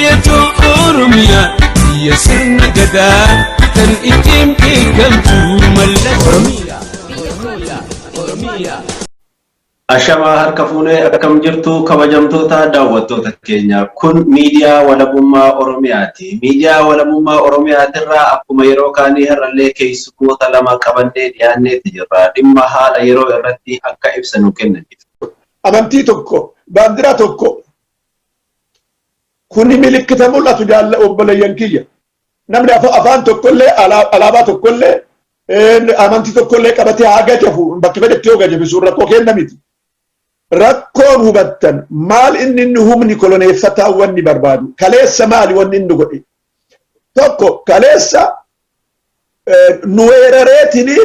biyyato Oromiyaa biyya sirna gadaa kan ittiin beekamtu mallattoo Oromiyaa. Ashama harka fuunee akkam jirtu kabajamtoota daawwattoota keenya kun miidiyaa walabummaa Oromiyaati. Miidiyaa walabummaa Oromiyaatirraa akkuma yeroo kaanii har'allee keessummoota lama qabannee dhiyaanneeti jirra. Dhimma haala yeroo irratti akka ibsa nu kennaniif. Amantii tokko, baandiraa tokko kuni milikkita mul'atu jaalla obboleeyyan kiyya. Namni afaan tokkollee alaabaa tokkollee amantii tokkollee qabatee haa gajafu bakki fedhetti yoo gajafe sun rakkoo kenna miti. Rakkoon hubattan maal inni humni koloneeffataa wanni barbaadu kaleessa maali wanni inni godhe tokko kaleessa nu weerareetini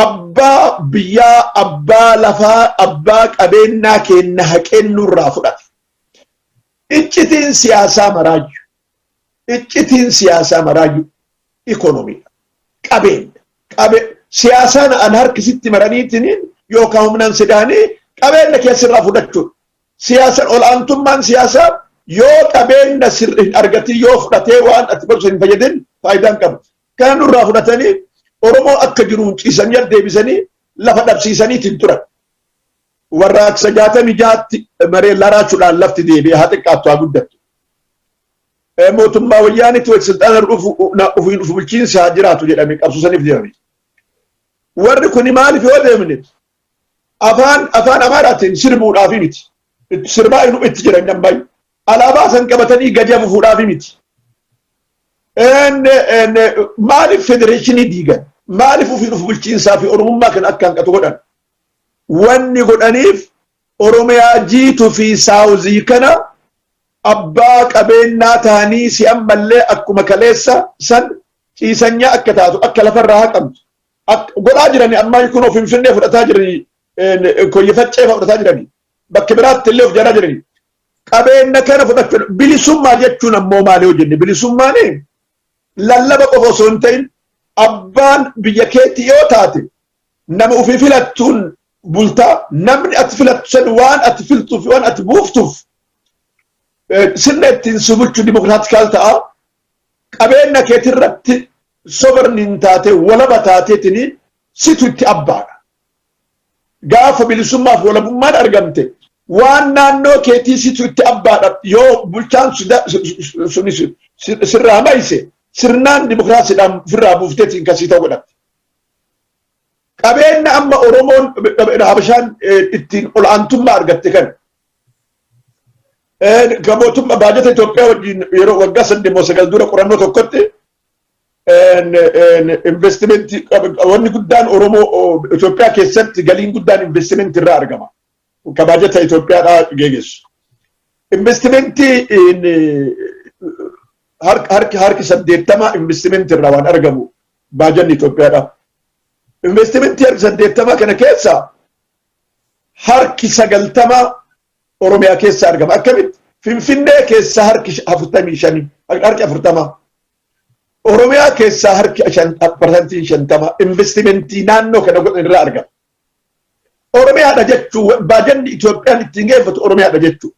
abbaa biyyaa abbaa lafaa abbaa qabeenyaa keenya haqennurraa fudhate iccitiin siyaasaa maraayyu ikonomii qabeenya siyaasaan an harkisitti maraniitini yookaan humnaan sidaanii qabeenya keessirraa fudhachuudha. Siyaasan ol'aantummaan siyaasaa yoo qabeenya sirrii argatee yoo fudhatee waan ati barsu hin fayyadin faayidaan qabu. Kan nurraa fudhatanii Oromoo akka jiruun ciisanii deebisanii lafa dhabsiisaniitiin turan. Warraaqsa 66tti maree laraachuudhaan lafti deebi'ee haa xiqqaattu haa guddattu. Mootummaa wayyaanitti wal silxaana ofiin dhufu bulchiinsi haa jiraatu jedhamee qabsiisaniif deemame. Warri kuni maaliif yoo deemne afaan Amaaraatiin sirbuudhaaf miti. Sirbaa inuu itti jiran nambaay. Alaabaa san qabatanii gadi afuudhaaf miti. Maaliif federeeshinii diigan? Maaliif ofiin dhufu bulchiinsaa fi Oromummaa kan akka hanqatu godhan? Wanni godhaniif Oromiyaa jiituu fi saawuzii kana abbaa qabeenyaa ta'anii si ammallee akkuma kaleessa san ciisanyaa akka taatu akka lafarraa haqamtu. Godhaa jiranii ammaa kun of Finfinnee fudhataa jiranii. Koyyifachee fudhataa jiranii bakka biraatti illee of jaraa jiranii qabeenya kana fudhachuun bilisummaa jechuun ammoo maali yoo jenne bilisummaan lallaba qofa osoo hin ta'in abbaan biyya keetti yoo taate nama ofii filattuun bultaa namni ati filattu san waan ati filtuuf waan ati buuftuuf sirna ittiin si bulchu dimokiraatikaal ta'a qabeenya keetirratti sobarniin taate walaba taateetini situ itti abbaadha. Gaafa bilisummaaf walabummaan argamte waan naannoo keetii situ itti abbaadha yoo bulchaan sunis sirraa mayse sirnaan dimokiraasiidhaan ofirraa buufteetiin kasii ta'uu godhatte. Qabeenya amma Oromoon Habashaan ittiin ol'aantummaa argatte kan mootummaa baajata Itoophiyaa wajjin yeroo waggaa 8 dura qorannoo tokkotti investimenti wanni guddaan Oromoo Itoophiyaa keessatti galiin guddaan investimenti irraa argama. Kabaajata Itoophiyaadhaa geessu. Investimenti harki 80 investimenti irraa waan argamu baajanni Itoophiyaadhaa. Investimenti harki 80 kana keessa harki 90 Oromiyaa keessa argama. Akkamitti Finfinnee keessa harki 45 harki 40 Oromiyaa keessaa harki 50% investimentii naannoo kana godhan irraa argama. Oromiyaadha jechuun baajanni Itoophiyaan ittiin geeffatu Oromiyaadha jechuun.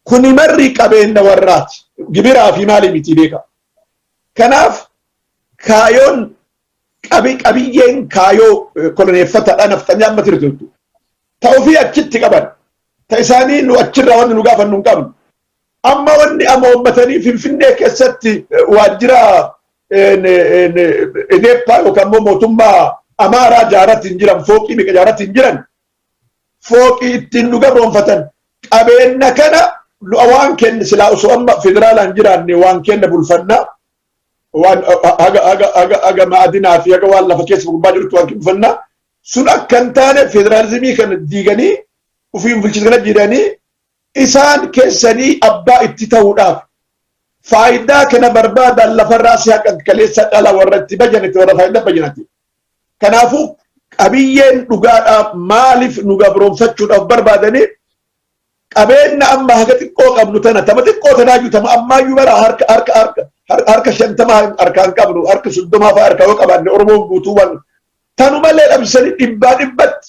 Kuni marri qabeenya warraati. Gibiraa fi maali miti beeka. Kanaaf kaayoon qabiyyeen kaayoo koloneeffataadhaan naftanyaa amma tirtu. Ta'uu fi achitti qaban. Ta isaanii nu achirraa wanni nu gaafannu hin qabnu. Amma wanni uummatanii Finfinnee keessatti waajjira Edeppaa yookaan immoo mootummaa Amaaraa jaaratiin jiran fooqii miqa jaaratiin jiran fooqii ittiin nu gabroonfatan qabeenya kana waan kenna silaa osoo amma federaalaan jiraanne waan kenna bulfannaa waan haga ma'adinaa fi haga waan lafa keessa gubbaa jirtu waan bulfannaa sun akka hin taane federaalizimii kana diiganii ofiin bulchiinsa kana jiranii isaan keessanii abbaa itti ta'uudhaaf faayidaa kana barbaadan lafarraa si haqan kaleessa dhala warra itti bajanate warra faayidaa bajanate. Kanaafuu qabiyyeen dhugaadhaaf maaliif nu gabroonfachuudhaaf barbaadanii qabeenya amma haga xiqqoo qabnu tana tama xiqqoo tanaayyuu tama ammaayyuu bara harka 50 harkaan qabnu harka 30 fa'aa harka yoo qabaanne Oromoon guutuuwwan tanumallee dhabsanii dhibbatti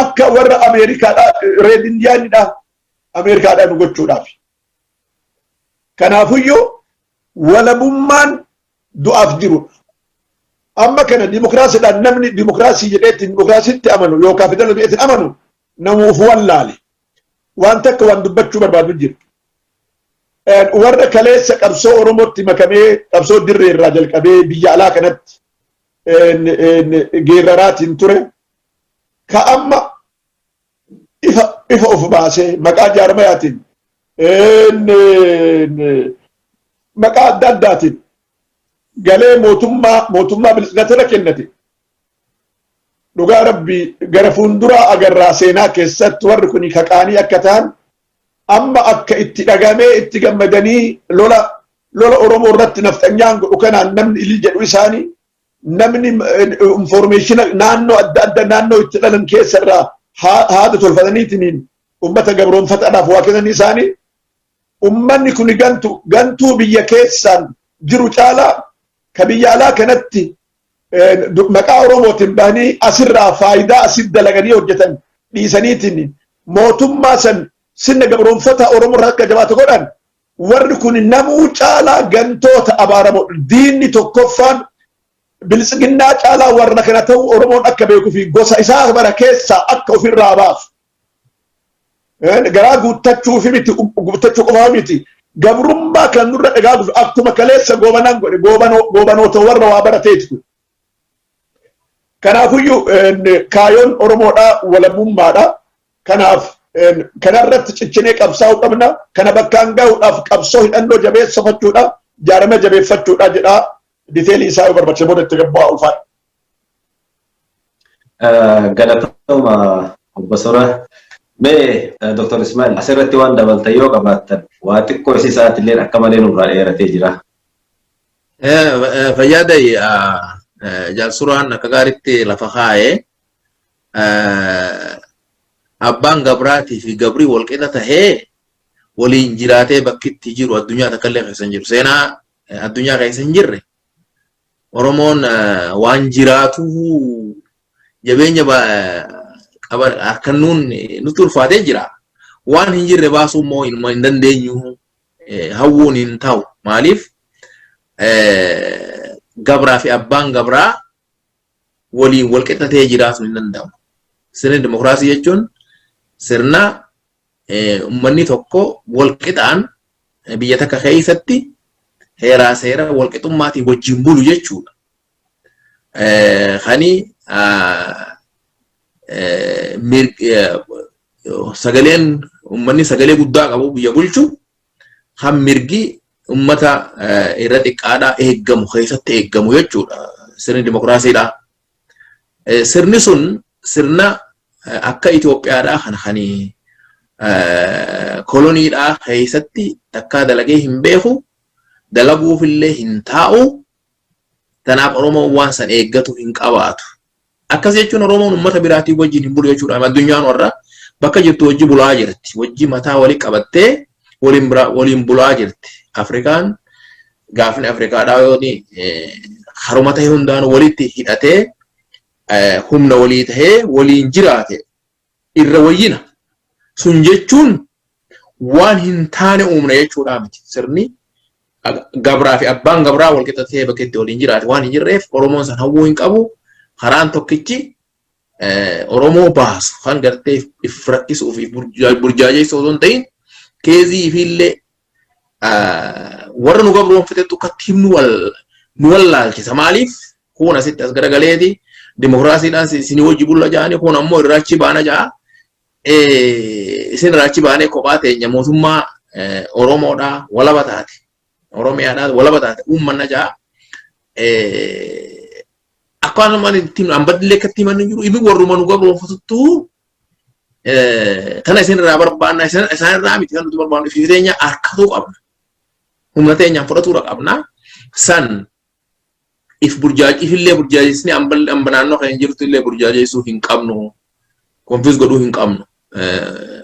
akka warra Ameerikaadhaa reed indiyaanidhaa Ameerikaadhaa nu gochuudhaaf. Kanaafuyyuu walabummaan du'aaf jiru. Amma kana dimokiraasiidhaan namni dimokiraasii jedheetti dimokiraasiitti amanu yookaan federaalii jedheetti amanu namuuf wallaale. Waan takka waan dubbachuu barbaadu jiru. Warra kaleessa qabsoo Oromootti makamee qabsoo dirree irraa jalqabee biyya alaa kanatti geerraraatiin ture. Ka amma ifa of baasee maqaa jaarmayaatiin maqaa adda addaatiin galee mootummaa bilisigatira kennate. Dhugaa rabbii gara fuulduraa agarraa seenaa keessatti warri kun kaqaanii akka ta'an amma akka itti dhagamee itti gammadanii lola Oromoo irratti nafxanyaan godhu kanaan namni ilil jedhu isaanii namni information naannoo adda adda naannoo itti dhalan keessa irraa haada tolfataniitiin ummata gabroonfataadhaaf waa kennan isaanii ummanni kun gantuu biyya keessaan jiru caalaa ka biyya alaa kanatti maqaa Oromootiin bahanii asirraa faayidaa asit dalaganii hojjetan dhiisaniitiin mootummaa san sinna gabroonfata Oromoo irraa akka jabaatu godhan warri kun namuu caalaa gantoota abaaramoo diinni tokkoffaan bilisiginnaa caalaa warra kana ta'u Oromoon akka beekuu fi gosa isaa bara keessaa akka ofirraa baasu. Garaa guuttachuu fi miti guuttachuu qofaa miti gabrummaa kan nurra dhagaa guutu akkuma kaleessa goobanaan godhe goobanoota warra waa barateeti. Kanaafuyyuu kaayoon Oromoodhaa walabummaadha. Kanaaf kanarratti ciccinee qabsaa'uu qabna. Kana bakkaan gahuudhaaf qabsoo hidhannoo jabeeffachuudha jaarama jabeeffachuudha jedhaa diteelii isaa yoo barbaachise booda itti gabbaa ulfaadha. Galatooma obbo Surraa. Mee Dr Ismaa'il asirratti waan dabaltan yoo qabaattan waa xiqqoo isaatillee akka malee nurraa dheeratee jira. Fayyaada Jaal Surraan akka gaariitti lafa kaa'ee abbaan gabraatii fi gabrii walqixa tahee waliin jiraatee bakkitti jiru addunyaa takkallee keessa hin jiru. Seenaa addunyaa keessa hin jirre Oromoon waan jiraatu jabeenya akkanuun nutti ulfaatee jira. Waan hin jirre baasuu immoo hin dandeenyu hawwuun hin ta'u. Maaliif gabraa fi abbaan gabraa waliin walqixa ta'ee jiraatu hin danda'amu. Sirni dimokiraasii jechuun sirna uummanni tokko walqixaan biyya takka keessatti heeraa seera walqixummaatiin wajjin bulu jechuudha. Kani sagaleen uummanni sagalee guddaa qabu biyya bulchu kan mirgi ummata irra xiqqaadhaa eeggamu keessatti eeggamu jechuudha. Sirni dimokiraasiidha. Sirni sun sirna akka Itoophiyaadhaa kan koloniidhaa keessatti takkaa dalagee hin beeku dalaguufillee hin taa'u. Tanaaf Oromoon waan san eeggatu hin qabaatu. Akkas jechuun Oromoon uummata biraatii wajjin hin bulu jechuudha. Addunyaan warra bakka jirtu wajji bulaa jirti. Wajji mataa walii qabattee waliin bulaa jirti. Afrikaan gaafni Afrikaadhaa yooni haruma ta'e hundaan walitti hidhatee humna walii tahee waliin jiraate irra wayyina. Sun jechuun waan hin taane uumna jechuudha miti. Sirni gabraa fi abbaan gabraa wal qixxatee bakka itti waliin jiraate waan hin jirreef Oromoon san hawwuu hin qabu. Karaan tokkichi Oromoo baasu kan gartee if rakkisuu fi burjaajeessuu osoo hin ta'in keezii fi illee warra nu gabroonfatetu akkatti himnu nu wallaalchisa. Maaliif kun asitti as garagaleeti dimokiraasiidhaan isin wajji bulla jaanii kun ammoo irraachi baana jaa isin irraachi baanee kophaa teenya mootummaa Oromoodhaa walaba taate Oromiyaadhaa walaba taate uummanna jaa akkaan maal ittiin ambadillee akkatti himanni jiru ibi warruma nu gabroonfatuttu kana isin irraa barbaanna isaan irraa miti kan nuti barbaannu fi teenya harkatuu qabna. Humna teenyaan fudhatuu qabna. San ifillee burjaajesni amba naannoo kan jirtu illee burjaajesuu hin qabnu. Konfiis godhuu hin qabnu.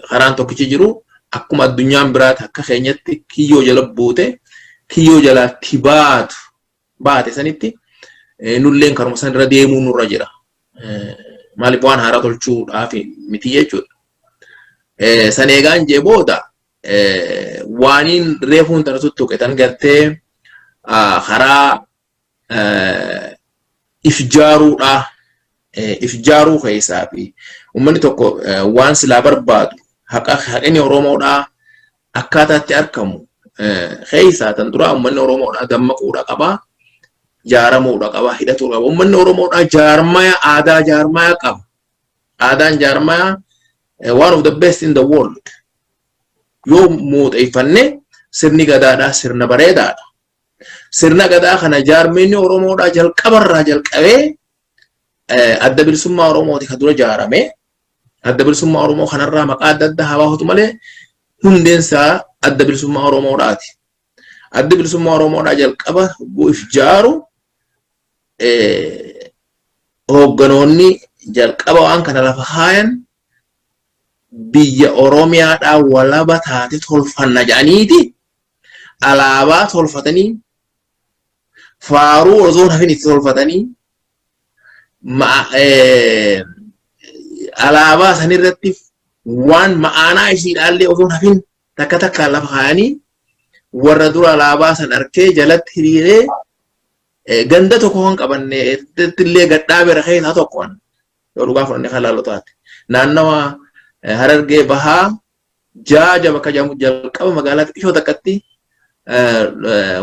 Karaan tokkichi jiru akkuma addunyaan biraati akka keenyatti kiyyoo jala buute kiyyoo jalaatti baate sanitti nulleen karuma san irra deemuu nurra jira. Maaliif waan haaraa tolchuudhaaf miti jechuudha. San eegaan jee booda waaniin reefuun tana tuttuqetan gartee karaa ifjaaruu keessaa fi uummanni tokko waan silaa barbaadu haqni Oromoodhaa akkaataatti argamu keessaa tan dura uummanni Oromoodhaa dammaquudha qabaa, jaaramuudha qabaa, hidhatuudha qaba. Uummanni Oromoodhaa jaarmaya aadaa jaarmaya qaba. Aadaan jaarmaya one of the best in the world. Yoo muuxeeffanne sirni gadaadhaa sirna bareedaadha. Sirna gadaa kana jaarmeenni Oromoodhaa jalqabarraa jalqabee adda bilisummaa Oromooti kan dura jaarame. Adda bilisummaa Oromoo kanarraa maqaa adda addaa haa baafatu malee hundeensaa adda bilisummaa Oromoodhaati. Adda bilisummaa Oromoodhaa jalqaba ifjaaru hoogganoonni jalqaba waan kana lafa kaayan biyya Oromiyaadhaa walaba taate tolfanna jedhaniiti alaabaa tolfatanii faaruu osoo hafin itti tolfatanii alaabaa sanirratti waan ma'aanaa ishiidhaallee osoo hafin takka takkaan lafa kaayanii warra dura alaabaa san arkee jalatti hiriiree ganda tokko kan qabanne illee gadhaabee rakkeessaa tokkoon yoo dhugaa fudhanne kan laaloo taate naannawa Harargee bahaa jaaja bakka jedhamu jalqaba magaalaa xiqqoo takkatti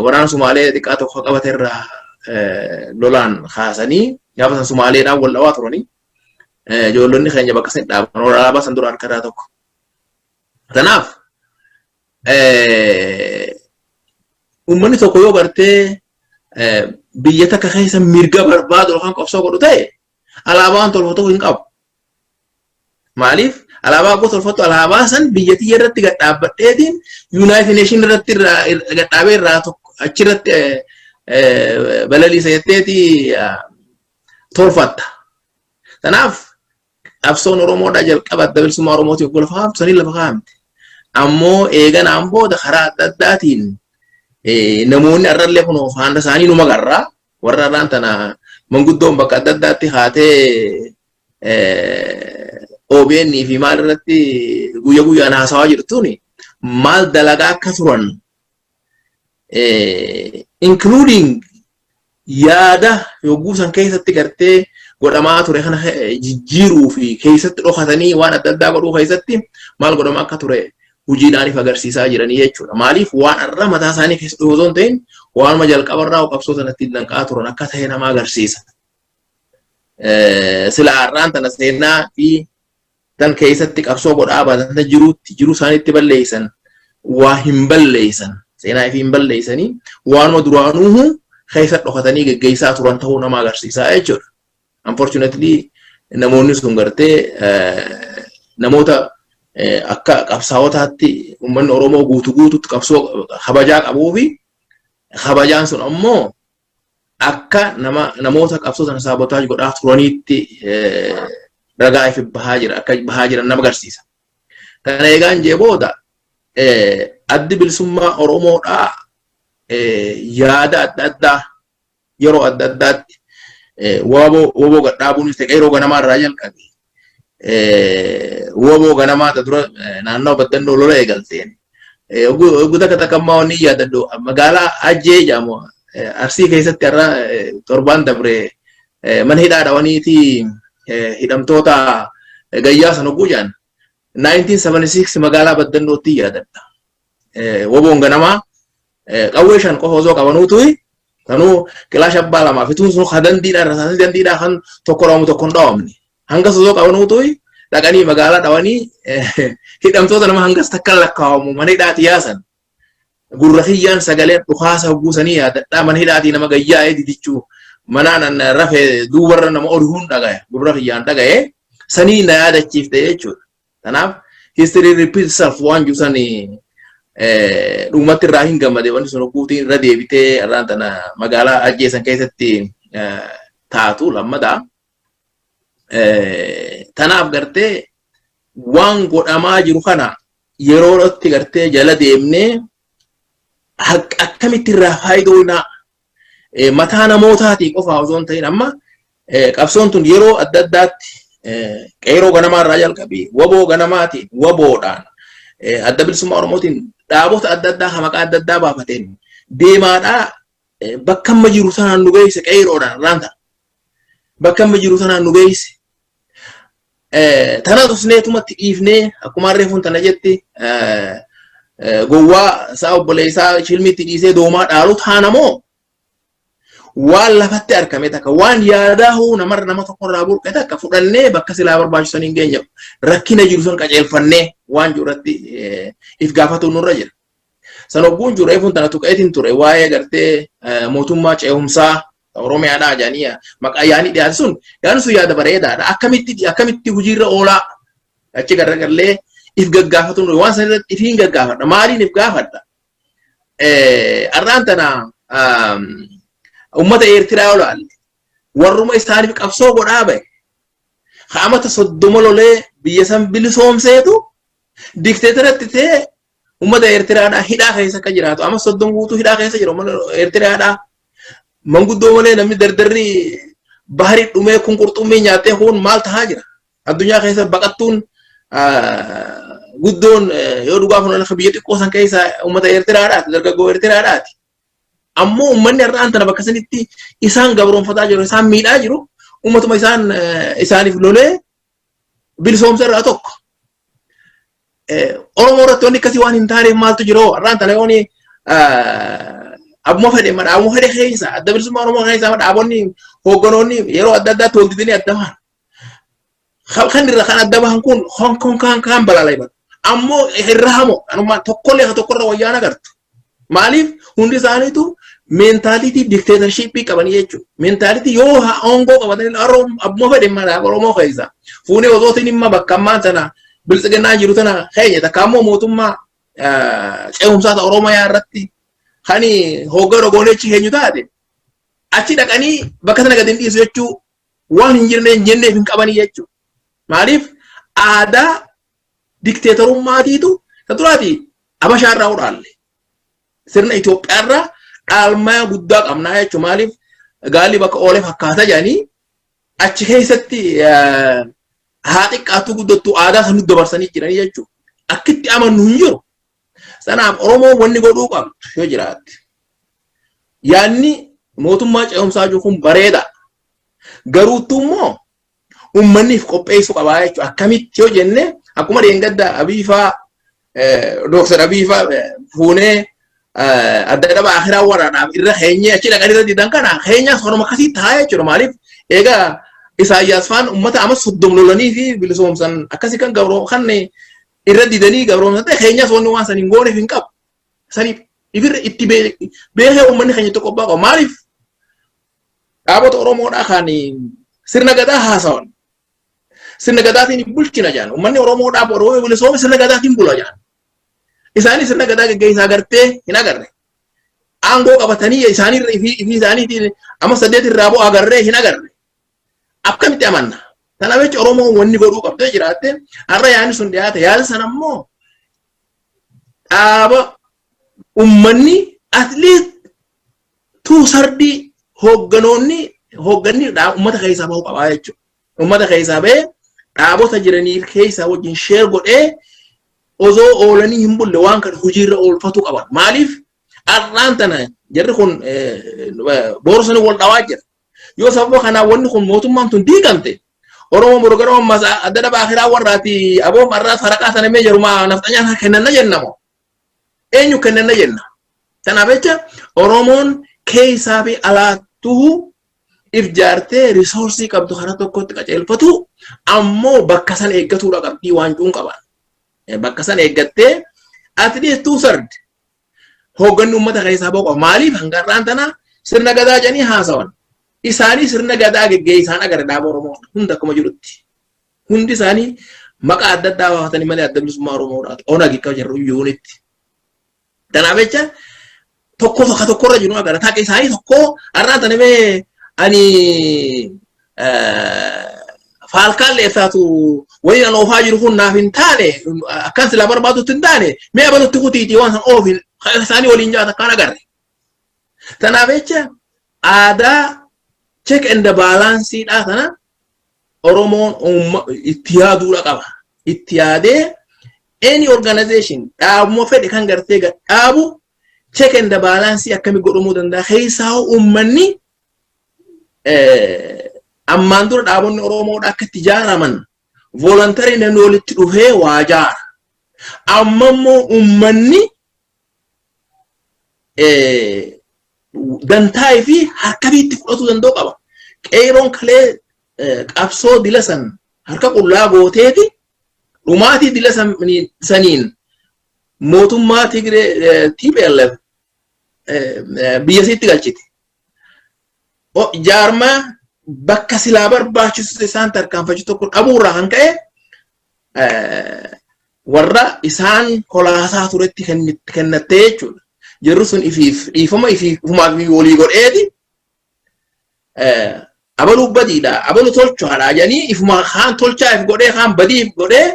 waraana Sumaalee xiqqaa tokko qabate irraa lolaan kaasanii gaafa san Sumaaleedhaan wal dhawaa turanii ijoollonni keenya bakka san dhaaban alaabaa san dura harkarraa tokko. Kanaaf uummanni tokko yoo gartee biyya takka keessa mirga barbaadu yookaan qabsoo godhu ta'e alaabaan tolfatu hin qabu. Maaliif? Alaabaa gosa tolfatu alaabaa san biyyattii irratti gadhaabadheetiin United Nation irratti gadhaabee irraa tokko achirratti balaliisa jetteeti tolfatta. Kanaaf qabsoon Oromoodhaa jalqaba adda bilisummaa Oromootiif lafa kaa'amtu sanii lafa kaa'amte. Ammoo eeganaan booda karaa adda addaatiin namoonni arrallee kun faanda isaanii numa garraa warra irraan tana manguddoon bakka adda addaatti haatee OBN fi maal irratti guyyaa guyyaan haasawaa jirtuun maal dalagaa akka turan including yaada yogguu san keessatti gartee godhamaa ture kana jijjiiruu fi keessatti dhokatanii waan adda addaa godhuu keessatti maal godhamaa akka ture hojiidhaaniif agarsiisaa jiranii jechuudha. Maaliif waan irra mataa isaanii keessatti osoo hin ta'in waanuma jalqabarraa qabsoo sanatti danqaa turan akka ta'e nama agarsiisa. Sila har'aan tana seenaa fi tan keessatti qabsoo godhaa baatan jiruu isaaniitti balleessan waa hin balleessan seenaa fi hin balleessanii waanuma duraanuu keessatti dhokatanii geggeessaa turan ta'uu nama agarsiisaa jechuudha. Unfortunately namoonni sun gartee namoota akka qabsaa'otaatti uummanni Oromoo guutuutti qabsoo kabajaa qabuu fi kabajaan sun ammoo akka namoota qabsoo sana saabotaaj godhaa turaniitti ragaa ifi bahaa jira akka bahaa jiran nama agarsiisa. Kana eegaan jee booda addi bilisummaa Oromoodhaa yaada adda addaa yeroo adda addaatti woboo gadhaabuunis ta'e yeroo ganamaa irraa jalqabe woboo ganamaa dura naannoo baddannoo lola eegalteen guutaa katakkammaa wanni yaadadhu magaalaa Ajjee jedhamu Arsii keessatti har'a torbaan dabre mana hidhaa dhawaniiti hidhamtoota gayyaa san hogguu jedhan 1976 magaalaa baddannootti yaadadha. Woboon ganamaa qawwee shan qofa osoo qabanuutu kanuu kilaasha abbaa lamaa fituun sun dandiidhaa irra dandiidhaa kan tokko dhaamu tokko hin dhaawamne hangas osoo qabanuutu dhaqanii magaalaa dhawanii hidhamtoota nama hangas takka lakkaawamu mana hidhaati yaasan. Gurra kiyyaan sagaleen dhukaasa hogguusanii yaadadhaa mana hidhaatii nama gayyaa'ee didichuu manaan rafee duubarra nama oduun dhagaya gurra kiyyaan dhagaye sanii na yaadachiifte jechuudha. Kanaaf history repeats itself waan jusanii dhumatti irraa hin gammade wanti sun hogguutiin irra deebitee irraan tana magaalaa Ajjeesan keessatti taatu lammataa. Tanaaf gartee waan godhamaa jiru kana yerootti gartee jala deemnee akkamitti irraa faayidoonaa mataa namootaatii qofaa osoo hin ta'in amma qabsoon tun yeroo adda addaatti qeeroo ganamaa irraa jalqabee woboo ganamaatiin woboodhaan adda bilisummaa Oromootiin dhaabota adda addaa maqaa adda addaa baafateen deemaadhaa bakka amma jiru sanaan nu geesse qeeroodhaan raanta bakka amma jiru sanaan nu geesse tana tusneetumatti dhiifnee akkuma reefuun tana jetti gowwaa isaa obboleessaa shilmitti dhiisee doomaa dhaalu taanamoo waan lafatti argame takka waan yaadaa hoo nama tokkorraa burqe takka fudhannee bakka silaa barbaachisan hin geenye rakkina jiru san qaceelfannee waan jirutti if gaafatu nurra jira. San ogguun jiru reefuun tana tuqeetiin ture waa'ee gartee mootummaa ce'umsaa Oromiyaadhaa jedhanii maqaa yaanii dhiyaate sun yaada bareedaadha. Akkamitti hojiirra oolaa achi gargaarlee if gaggaafatu nurra waan sanirratti if hin gaggaafadha. Maaliin if gaafadha? Arraan tana ummata Eertiraa olaalle warruma isaaniif qabsoo godhaa bahe haamata 30 lolee biyya san bilisoomseetu dikteetaratti ta'e ummata Eertiraadhaa hidhaa keessa akka jiraatu amma 30 guutuu hidhaa keessa jira ummata Eertiraadhaa manguddoo malee namni dardarri baharii dhumee kun qurxummii nyaatee kun maal tahaa jira addunyaa keessa baqattuun guddoon yoo dhugaa kun akka biyya xiqqoo san keessa ummata Eertiraadhaati dargaggoo Eertiraadhaati. Ammoo uummanni har'aan tana bakka sanitti isaan gabroonfataa jiru isaan miidhaa jiru uummatuma isaaniif lolee bilisoomsa irraa tokko. Oromoo irratti wanni akkasii waan hin taaneef maaltu jiru har'aan tana yooni abbuma fedhe keessa adda bilisummaa Oromoo keessa dhaabonni hoogganoonni yeroo adda addaatti wal didanii adda bahan. Kan irra kan adda bahan kun kan balaaleffatu. Ammoo irra hamoo anuma tokkollee tokkorra wayyaa nagartu. Maaliif hundi isaaniitu mentaaliti dictatorshipii qabanii jechuudha. Mentaaliti yoo aangoo qabatanii abbuma fedhe Oromoo keessa fuunee osootiin dhimma bakka ammaan sana bilisiginnaa jiru tana keenya takka ammoo mootummaa ce'umsaa Oromiyaa irratti kan hooggana goonechi keenyu taate achi dhaqanii bakka sana gadi hin dhiisu jechuu waan hin jenneef hin qabanii jechuudha. Maaliif aadaa dictatorummaatiitu duraati Habashaa irraa udhaalle. Sirna Itoophiyaa irraa dhaalmaa guddaa qabnaa jechuudha. Maaliif gaalli bakka oolee fakkaata jedhanii achi keessatti haa xiqqaattuu guddattuu aadaa san dabarsanii jiranii jechuudha. Akkitti amannu hin jiru. Sanaaf Oromoo wanni godhuu qabdu yoo jiraatte. Yaanni mootummaa ce'umsaa jiru kun bareeda. Garuuttuu immoo uummanniif qopheessuu qabaa jechuudha. Akkamitti yoo jenne akkuma deengadda Abiifaa Dr Abiifaa fuunee adda adda akhiraa waraanaaf irra keenyee achi dhaqanii irra didan kana keenyaa sooroma akkasii taa'aa jechuudha. Maaliif egaa Isaayyaas faan uummata amma 30 lolanii fi bilisoomsan akkasii kan kan irra didanii gabroomsan ta'e keenyaas wanni waan san hin gooneef hin qabu. Saniif ifirra itti beekee uummanni keenya tokko qaba. Maaliif dhaabota Oromoodhaa kan sirna gadaa haasawan sirna gadaatiin bulchina jedhan uummanni Oromoodhaa Oromoo bilisoome sirna gadaatiin bula jedhan. Isaanii sirna gadaa gaggeessaa agartee hin agarre. Aangoo qabatanii isaanii fi isaaniitiin amma 8 irraa bu'aa agarree hin agarre. Akkamitti amanna? Kanaaf jecha Oromoon wanni godhuu qabdee jiraatte har'a yaadni sun dhiyaate yaada sana immoo dhaaba uummanni atleast tuusardii hoogganni uummata keessaa bahuu qabaa jechuudha. Uummata keessaa bahee dhaabota jiranii keessaa wajjin sheer godhee osoo oolanii hin bulle waan kan hojiirra oolfatu qaban. Maaliif har'aan tana jarri kun boorosanii wal dhawaa jira. Yoo sababa kanaa wanni kun mootummaan tun diigamte Oromoo borogara ammas adda adda akhiraa warraati aboo marraa faraqaa sana mee jirumaa nafxanyaan kennanna jennamo. Eenyu kennanna jenna. Kanaaf jecha Oromoon keessaa fi alaattuu if jaartee risoorsii qabdu kana tokkotti qaceelfatu ammoo bakka san eeggatuudha qabdii waan cuun qaban. Bakka san eeggattee atleast tuusard hoogganni uummata keessaa boqo. Maaliif hangarraan tana sirna gadaa jedhanii haasawan. Isaanii sirna gadaa gaggeessaan agarra dhaaba Oromoo hunda akkuma jirutti. Hundi isaanii maqaa adda addaa baafatanii malee adda bilisummaa Oromoodhaati. Onagi akka jirru yuunitti. Kanaaf jecha tokkorra jiru agarra. Taaqee isaanii tokko har'aan tana mee ani faalkaan leeffaatu wayii an oofaa jiru kun naaf hin taane akkan silaa barbaadutti hin taane mee abalutti kutiitii waan san oofin isaanii waliin jaata akkaan agarre. Kanaaf jecha aadaa check and the balance dha kana Oromoon itti yaaduudha qaba. Itti yaadee any organization dhaabuma fedhe kan gartee dhaabu check and balance akkami godhamuu danda'a keessaa ummanni ammaan dura dhaabonni Oromoodha akka itti ijaaraman voluntary namni walitti dhufee waa ijaara amma immoo ummanni dantaa fi harka biitti fudhatu danda'u qaba qeeroon kalee qabsoo dilasan harka qullaa gooteeti dhumaatii dilasaniin mootummaa Tigree TPLF biyya isiitti galchite jaarmaa bakka silaa barbaachisu isaan tarkaanfachuu tokko dhabuurraa kan ka'e warra isaan kolaasaa turetti kennattee jechuudha jirru sun dhiifama walii godheeti abaluu badiidha abaluu tolchaadha jedhanii ifuma kaan tolchaa godhee kaan badii godhee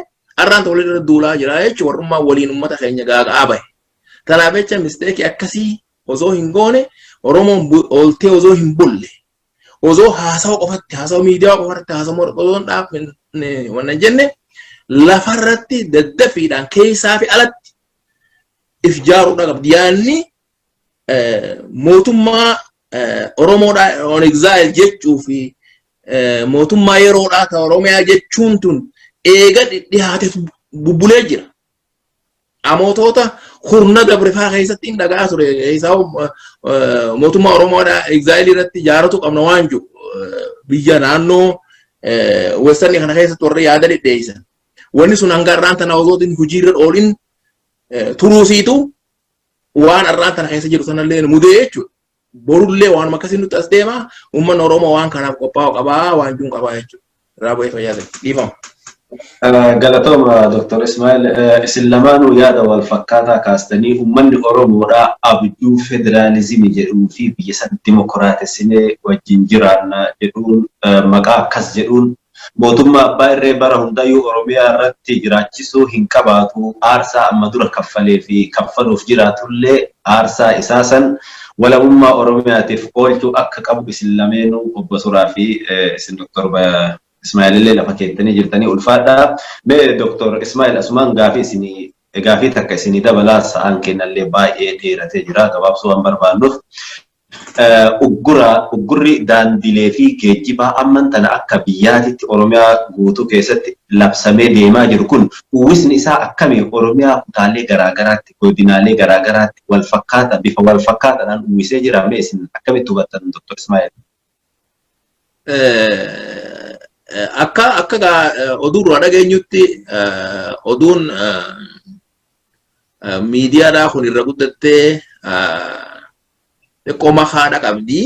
arraan walirra duulaa jira jechuudha warrummaa waliin uummata keenya gaaga'aa bahe tanaaf jecha misteekii akkasii osoo hin goone Oromoon ooltee osoo hin bulle osoo haasawa qofatti haasawa miidiyaa qofatti haasawa osoo dhaabne waan jenne lafarratti daddafiidhaan keessaa fi alatti if jaaruudha qabdi yaanni mootummaa Oromoodha on exile jechuu fi mootummaa yeroodhaa ta Oromiyaa jechuun tun eega dhihaate bubbulee jira amootota kurna dabrifaa keessatti hin dhagaa ture isaa mootummaa Oromoodha exile irratti jaaratu qabna waan jiru biyya naannoo western kana keessatti warra yaada dhidheessan wanni sun hanga irraan tana osootiin hojiirra oolin turuusiitu waan irraan tana keessa jiru sanallee mudee jechuudha borullee waan akkasiin nutti as deema uummanni Oromoo waan kanaaf qophaa'u qabaa waan jiru qabaa jechuudha raaboo fayyaade dhiifama. Galatoma Dr Ismail isin lamaanuu yaada wal fakkaataa kaastanii uummanni Oromoodha abjuu federaalizimii jedhuu fi biyya san dimokiraatessinee wajjin jiraanna jedhuun maqaa akkas jedhuun mootummaa abbaa irree bara hundayyuu Oromiyaa irratti jiraachisuu hin qabaatu aarsaa amma dura kaffalee fi kaffaluuf jiraatullee aarsaa isaa san walabummaa Oromiyaatiif oolchuu akka qabu isin lameenuu obbo Suraa fi isin Dr Ismail illee lafa keettanii jirtanii ulfaadha. Mee Dr Ismail asumaan gaafii takka isinii dabalaa sa'aan kennallee baay'ee dheeratee jira gabaabsuu waan barbaannuuf. Uggurri daandilee fi geejjibaa amman tana akka biyyaatitti Oromiyaa guutuu keessatti labsamee deemaa jiru kun uwwisni isaa akkamii Oromiyaa kutaalee garaagaraatti godinaalee garaagaraatti wal fakkaata bifa wal fakkaataadhaan uwwisee jira mee isin akkamitti hubattan Dr Ismail? Akka oduurraa dhageenyutti oduun miidiyaadhaa kun irra guddattee qoma haadha qabdi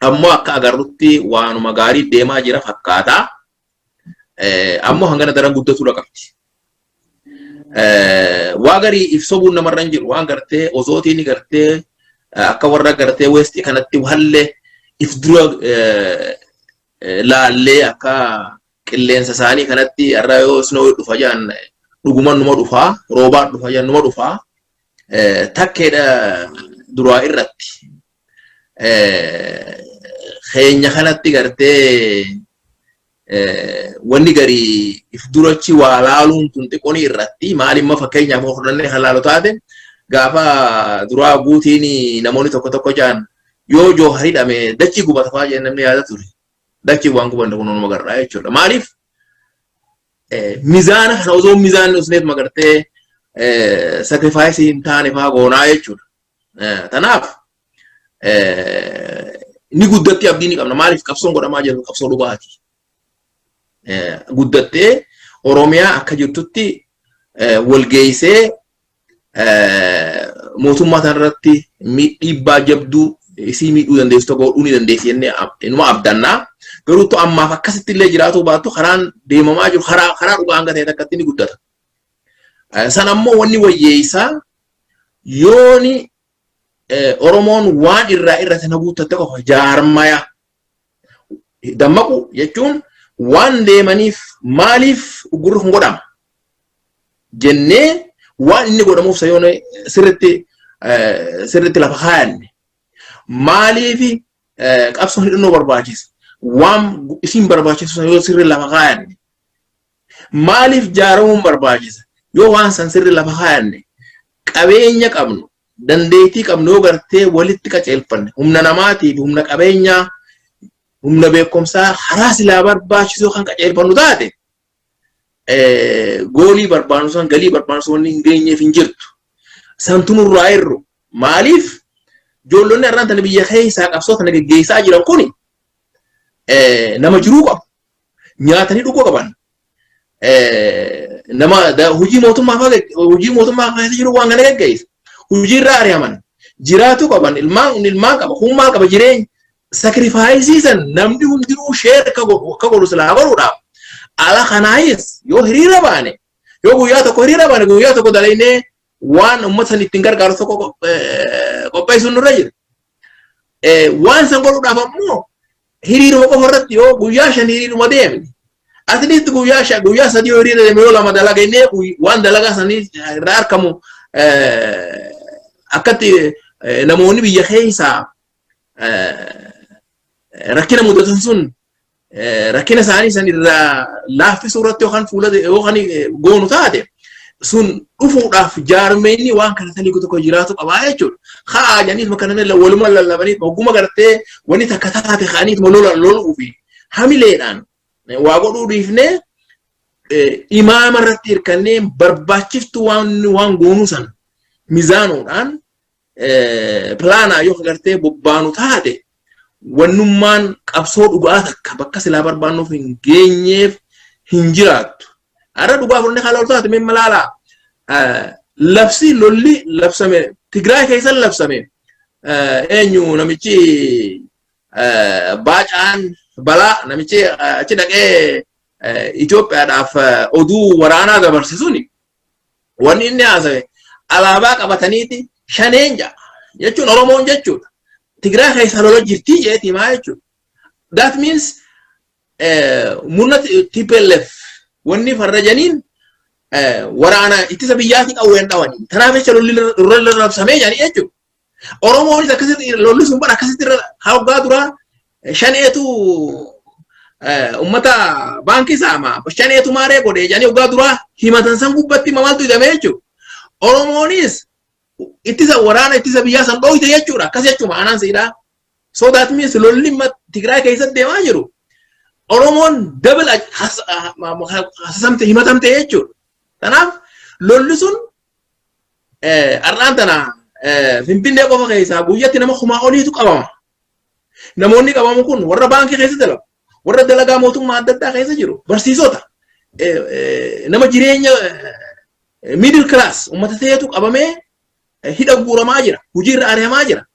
ammoo akka agarrutti waanuma gaarii deemaa jira fakkaata ammoo hangana daran guddatudha qabdi waa garii ibsobuun namarra hin jiru waan gartee osootiin gartee akka warra gartee westi kanatti wallee if dura laallee akka qilleensa isaanii kanatti irraa yoo snow dhufa jaan dhuguman numa dhufaa roobaan dhufa jaan numa dhufaa takkeedha duraa irratti keenya kanatti gartee wanni garii if durachi waa laaluun tun xiqqoonii irratti maalimma fakkeenyaaf fudhannee halaalu taate gaafa duraa guutiin namoonni tokko jaan yoo Jooharii dhame dachii gubata fa'aa jennee namni yaada ture. Dachii waan gubanne kun nama garraa jechuudha. Maaliif mizaana kana osoo mizaanni usneet magartee sacrifice hin taane fa'aa goonaa jechuudha. Tanaaf ni guddatti abdii ni qabna. Maaliif qabsoon godhamaa jiru qabsoo dhugaati. Guddattee Oromiyaa akka jirtutti walgeessee mootummaa tanarratti dhiibbaa jabduu isii miidhuu dandeessu tokko godhuu ni dandeessi jennee inuma abdannaa. Garuu to ammaaf akkasitti illee jiraatu baattu karaan deemamaa jiru karaa dhugaa hanga ta'e takkatti ni guddata. San ammoo wanni wayyeessaa yooni Oromoon waan irraa sana guuttatte qofa jaarmaya dammaqu jechuun waan deemaniif maaliif uggurri kun godhama jennee waan inni godhamuuf sayoon sirritti lafa kaayanne maaliif qabsoon hidhannoo barbaachisa waan isin barbaachisu yoo sirri lafa kaayanne maaliif jaaramuun barbaachisa yoo waan san sirri lafa kaayanne qabeenya qabnu dandeettii qabnu yoo gartee walitti qaceelfanne humna namaatiif humna qabeenyaa humna beekumsaa haraa silaa barbaachisu kan qaceelfannu taate goolii barbaannu san galii barbaannu san hin geenyeef hin jirtu santunurraa irru maaliif ijoollonni har'aan tana biyya keessaa qabsoota na geggeessaa jiran kuni nama jiruu qabu nyaatanii dhuguu qaban nama hojii mootummaa keessa jiru waan kana geggeessa hojii irraa ari'aman jiraatu qaban ilmaan qaba hummaa qaba jireenya sacrifice san namni hundinuu share akka godhu silaa godhuudhaaf ala kanaayis yoo hiriira baane yoo guyyaa tokko dalaynee waan uummata san ittiin gargaaru tokko qopheessuun nurra jira. Waan san godhuudhaaf ammoo hiriiruma qofa irratti yoo guyyaa 5 hiriiruma deemne at least guyyaa 3 yoo hiriira deemne yoo 2 dalagannee waan dalagaa sanii irraa argamu akkatti namoonni biyya keessaa rakkina mudatan sun rakkina isaanii san irraa laaffisuu irratti yookaan goonu taate sun dhufuudhaaf jaarmeenni waan kana tanii tokko jiraatu qabaa jechuudha. Haa janiif makana waluma lallabanii hogguma gartee wani takka taate kaaniif loluu fi hamileedhaan waa godhuu dhiifnee imaama irratti hirkannee barbaachiftu waan goonuu san mizaanuudhaan pilaanaa yoo gartee bobbaanu taate wannummaan qabsoo dhugaa takka bakka silaa barbaannuuf hin geenyeef hin jiraattu. Ara dhugaa furne haala taate mee malaala labsi lolli labsame Tigraay keessa labsame eenyu namichi baacaan balaa namichi achi dhaqee Itoophiyaadhaaf oduu waraanaa dabarsisuuni wanni inni haasa'e alaabaa qabataniiti shaneen jechuun Oromoon jechuudha. Tigraay keessa lola jirti jeeti maa jechuudha. That means murna TPLF wanni farrajaniin waraana ittisa biyyaati qawween dhawanii tanaaf jecha lolli labsamee jedhanii jechuudha. Oromoonis akkasitti lolli sun bara akkasitti hawgaa duraa shaneetu ummata baankii saamaa shaneetu maaree godhee jedhanii hawgaa duraa himatan san gubbatti maaltu hidhamee jechuudha. Oromoonis ittisa waraana ittisa biyyaa san dhooyte jechuudha akkas jechuudha anaan siidhaa. So that means lolli Tigraay keessatti deemaa jiru. Oromoon double hasamte himatamte jechuudha. Kanaaf lolli sun har'aan tana Finfinnee qofa keessaa guyyatti nama 1,000 oliitu qabama. Namoonni qabamu kun warra baankii keessa dalagu, warra dalagaa mootummaa adda addaa keessa jiru, barsiisota, nama jireenya middle class uummata ta'etu qabamee hidha guuramaa jira, hojiirra ari'amaa jira.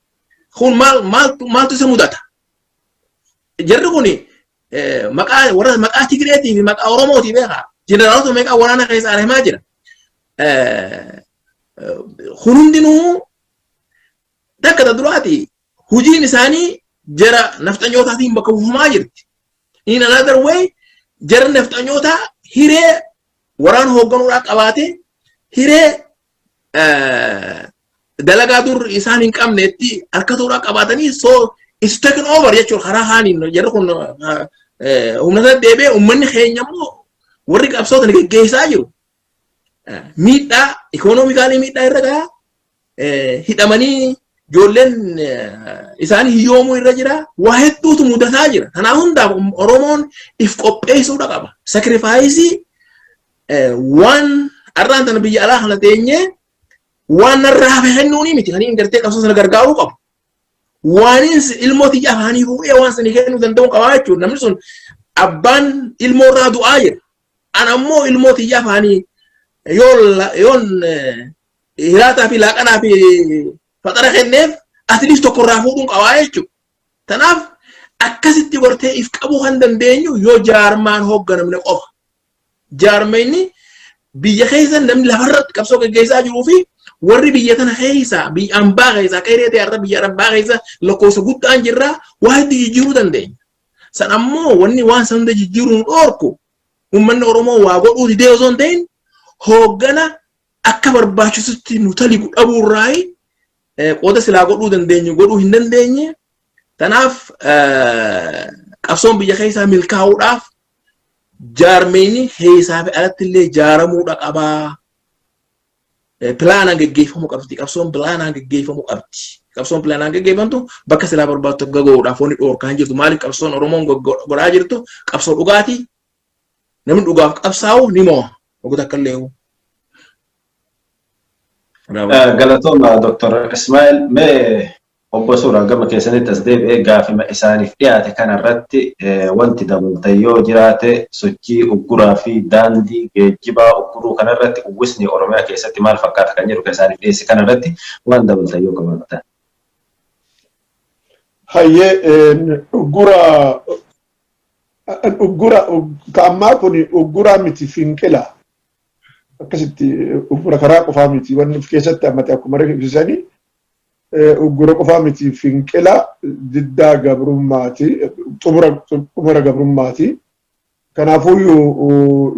Kun maaltu isa mudata? Jarri kuni maqaa Tigreetii fi maqaa Oromootii beekaa. Jeneraalota meeqaa waraana keessa ari'amaa jira. Kun hundinuu takka duraati hojiin isaanii jara nafxanyootaatiin bakka buufamaa jirti. In another way jara nafxanyootaa hiree waraana hoogganuudhaa qabaatee hiree dalagaa dur isaan hin qabneetti harkatuudhaa qabaatanii so it's taken over jechuudha karaa haaniin jarri kun humna sana deebi'ee uummanni keenya immoo warri qabsoota geggeessaa jiru. Miidhaa ikoonoomikaalii miidhaa irra gahaa hidhamanii ijoolleen isaanii hiyyoomuu irra jira waa hedduutu mudataa jira. Kanaaf hundaaf Oromoon if qopheessuudha qaba. Sacrifice waan har'aan tana biyya alaa kana teenyee waan narraa kennuuni miti kan inni gartee qabsoo sana gargaaruu qabu. Waanis ilmootii afaanii fuudhee waan sana kennuu danda'u qabaa jechuudha. Namni sun abbaan ilmoo irraa du'aa jira. An ammoo ilmootii afaanii yoon hiraataa fi laaqanaa fi faxara kenneef atleast tokko irraa fuudhuun qabaa jechuudha. Kanaaf akkasitti gortee if qabuu kan dandeenyu yoo jaarmaan hoogganamne qofa. Jaarmeenni biyya keessa namni lafarratti qabsoo gaggeessaa jiruu fi warri biyya tana keessa biyya ambaa keessa qeeree ta'e biyya ambaa keessa lakkoofsa guddaan jirraa waa itti jijjiiruu dandeenya. San ammoo wanni waan san hunda jijjiiruun dhoorku uummanni Oromoo waa godhuu didee osoo hin ta'in hooggana akka barbaachisutti nu taligu dhabuurraayi qooda silaa godhuu dandeenyu godhuu hin dandeenye. Kanaaf qabsoon biyya keessaa milkaa'uudhaaf jaarmeenni keessaa fi alatti illee jaaramuudha qabaa pilaanaa geggeeffamuu qabdi. Qabsoon pilaanaa geggeeffamuu qabdi. Qabsoon pilaanaa geggeeffamtu bakka silaa barbaaddu gagoodhaaf wanni dhoorkaan jirtu. Maaliif qabsoon Oromoon godhaa jirtu qabsoo dhugaatii namni dhugaaf qabsaa'u ni mo'a. Oguta akka leewu. Galatooma Dr Ismaa'il mee obbo Suuraa gama keessanitti as deebi'ee gaafima isaaniif dhiyaate kanarratti wanti dabalatan yoo jiraate sochii ugguraa fi daandii geejjibaa ugguruu kanarratti uwwisni Oromiyaa keessatti maal fakkaata kan jedhu isaaniif dhiyeesse kanarratti waan dabalatan yoo qabaatan. Hayyee uggura kaammaa kun ugguraa miti finqila. Akkasitti uggura karaa qofaa miti wanni keessatti ammate akkuma reefisanii uggura qofaa miti finqila diddaa gabrummaati xumura gabrummaati. Kanaafuu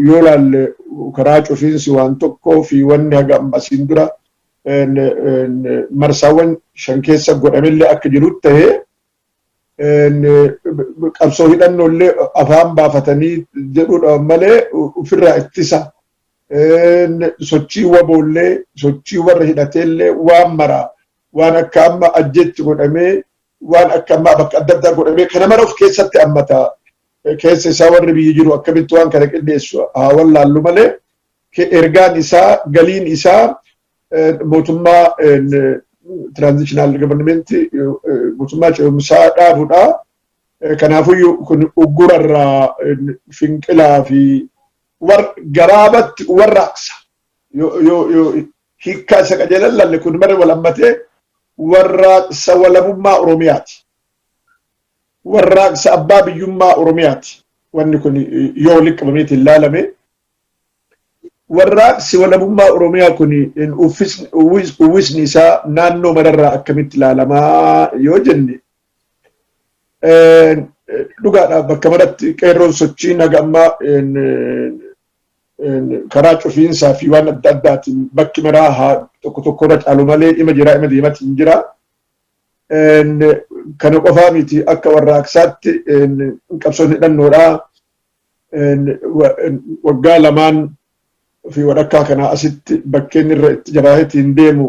yoo laalle karaa cufiinsi waan tokkoo fi wanni haga ammasiin dura marsaawwan 5 keessa godhamillee akka jirutti ta'ee qabsoo hidhannoollee afaan baafatanii jedhuudha malee ofirraa ittisa. Sochii waboollee sochii warra hidhateellee waan maraa waan akka amma ajjeetti godhamee waan akka amma bakka adda addaa godhamee kana mara of keessatti hammata. Keessa isaa warri biyyi jiru akkamitti waan kana qindeessu haa wallaallu malee ergaan isaa galiin isaa mootummaa transitional government mootummaa ce'umsaa dhaabuudha. Kanaafuu kun uggurarraa finqilaa fi garaabatti warraaqsa yoo hiikkaa isa qajeelan lalle kun mara walammatee warraaqsa walabummaa Oromiyaati. Warraaqsa abbaa biyyummaa Oromiyaati. Wanni kun yoo liqabameeti ilaalame warraaqsi walabummaa Oromiyaa kun uwwisni isaa naannoo mararraa akkamitti ilaalamaa yoo jenne dhugaadha bakka maratti qeerroon sochiin haga ammaa karaa cufiinsaa fi waan adda addaatiin bakki maraa haa tokko tokkorra caalu malee ima jira ima deemati hin jira. Kana qofaa miti akka warraaqsaatti qabsoon hidhannoodhaa waggaa lamaan fi walakkaa kanaa asitti bakkeen irra itti jabaateetiin deemu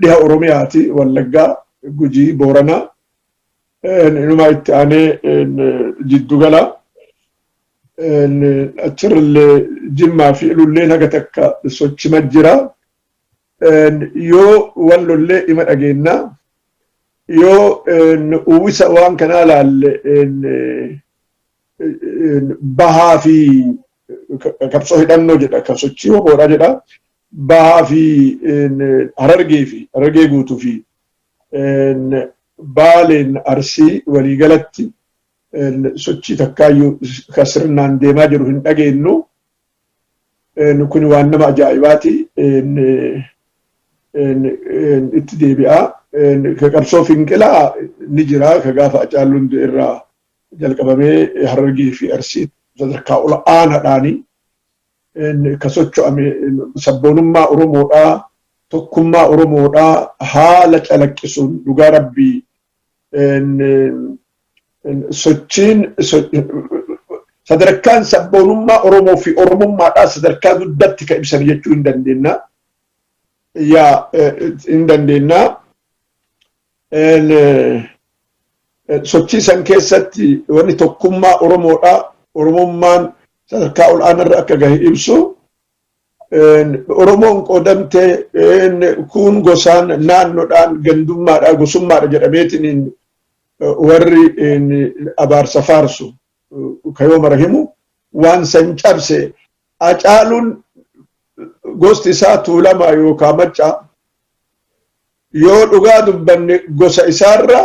dhiha Oromiyaati Wallaggaa Gujii Booranaa inumaa itti aanee Jiddugala achirrallee Jimmaa fi Ilulleen haga takka sochima jira. Yoo wallollee ima dhageenya yoo uwwisa waan kanaa laalle bahaa fi qabsoo hidhannoo jedha kan sochii waboodhaa jedha bahaa fi Harargee guutuu fi Baaleen Arsii waliigalatti sochii takkaayyuu kan sirnaan deemaa jiru hin dhageenyu. Kun waan nama ajaa'ibaati. Itti deebi'aa qabsoo finqilaa ni jira ka gaafa Hacaaluun irraa jalqabamee Harargee fi Arsii sadarkaa ol aanaadhaani ka socho'ame sabboonummaa Oromoodhaa tokkummaa Oromoodhaa haala calaqqisuun dhugaa rabbii sochiin sadarkaan sabboonummaa Oromoo fi Oromummaadhaa sadarkaa guddatti ka ibsan jechuu hin dandeenya. In dandeenya sochii san keessatti wanni tokkummaa Oromoodhaa Oromummaan sadarkaa ol aanarra akka gahe ibsu Oromoon qoodamtee kun gosaan naannoodhaan gandummaadhaa gosummaadha jedhameetiin warri abaarsa faarsu kayoo mara himu waan san cabse Hacaaluun gosti isaa Tuulamaa yookaan Maccaa yoo dhugaa dubbanne gosa isaarra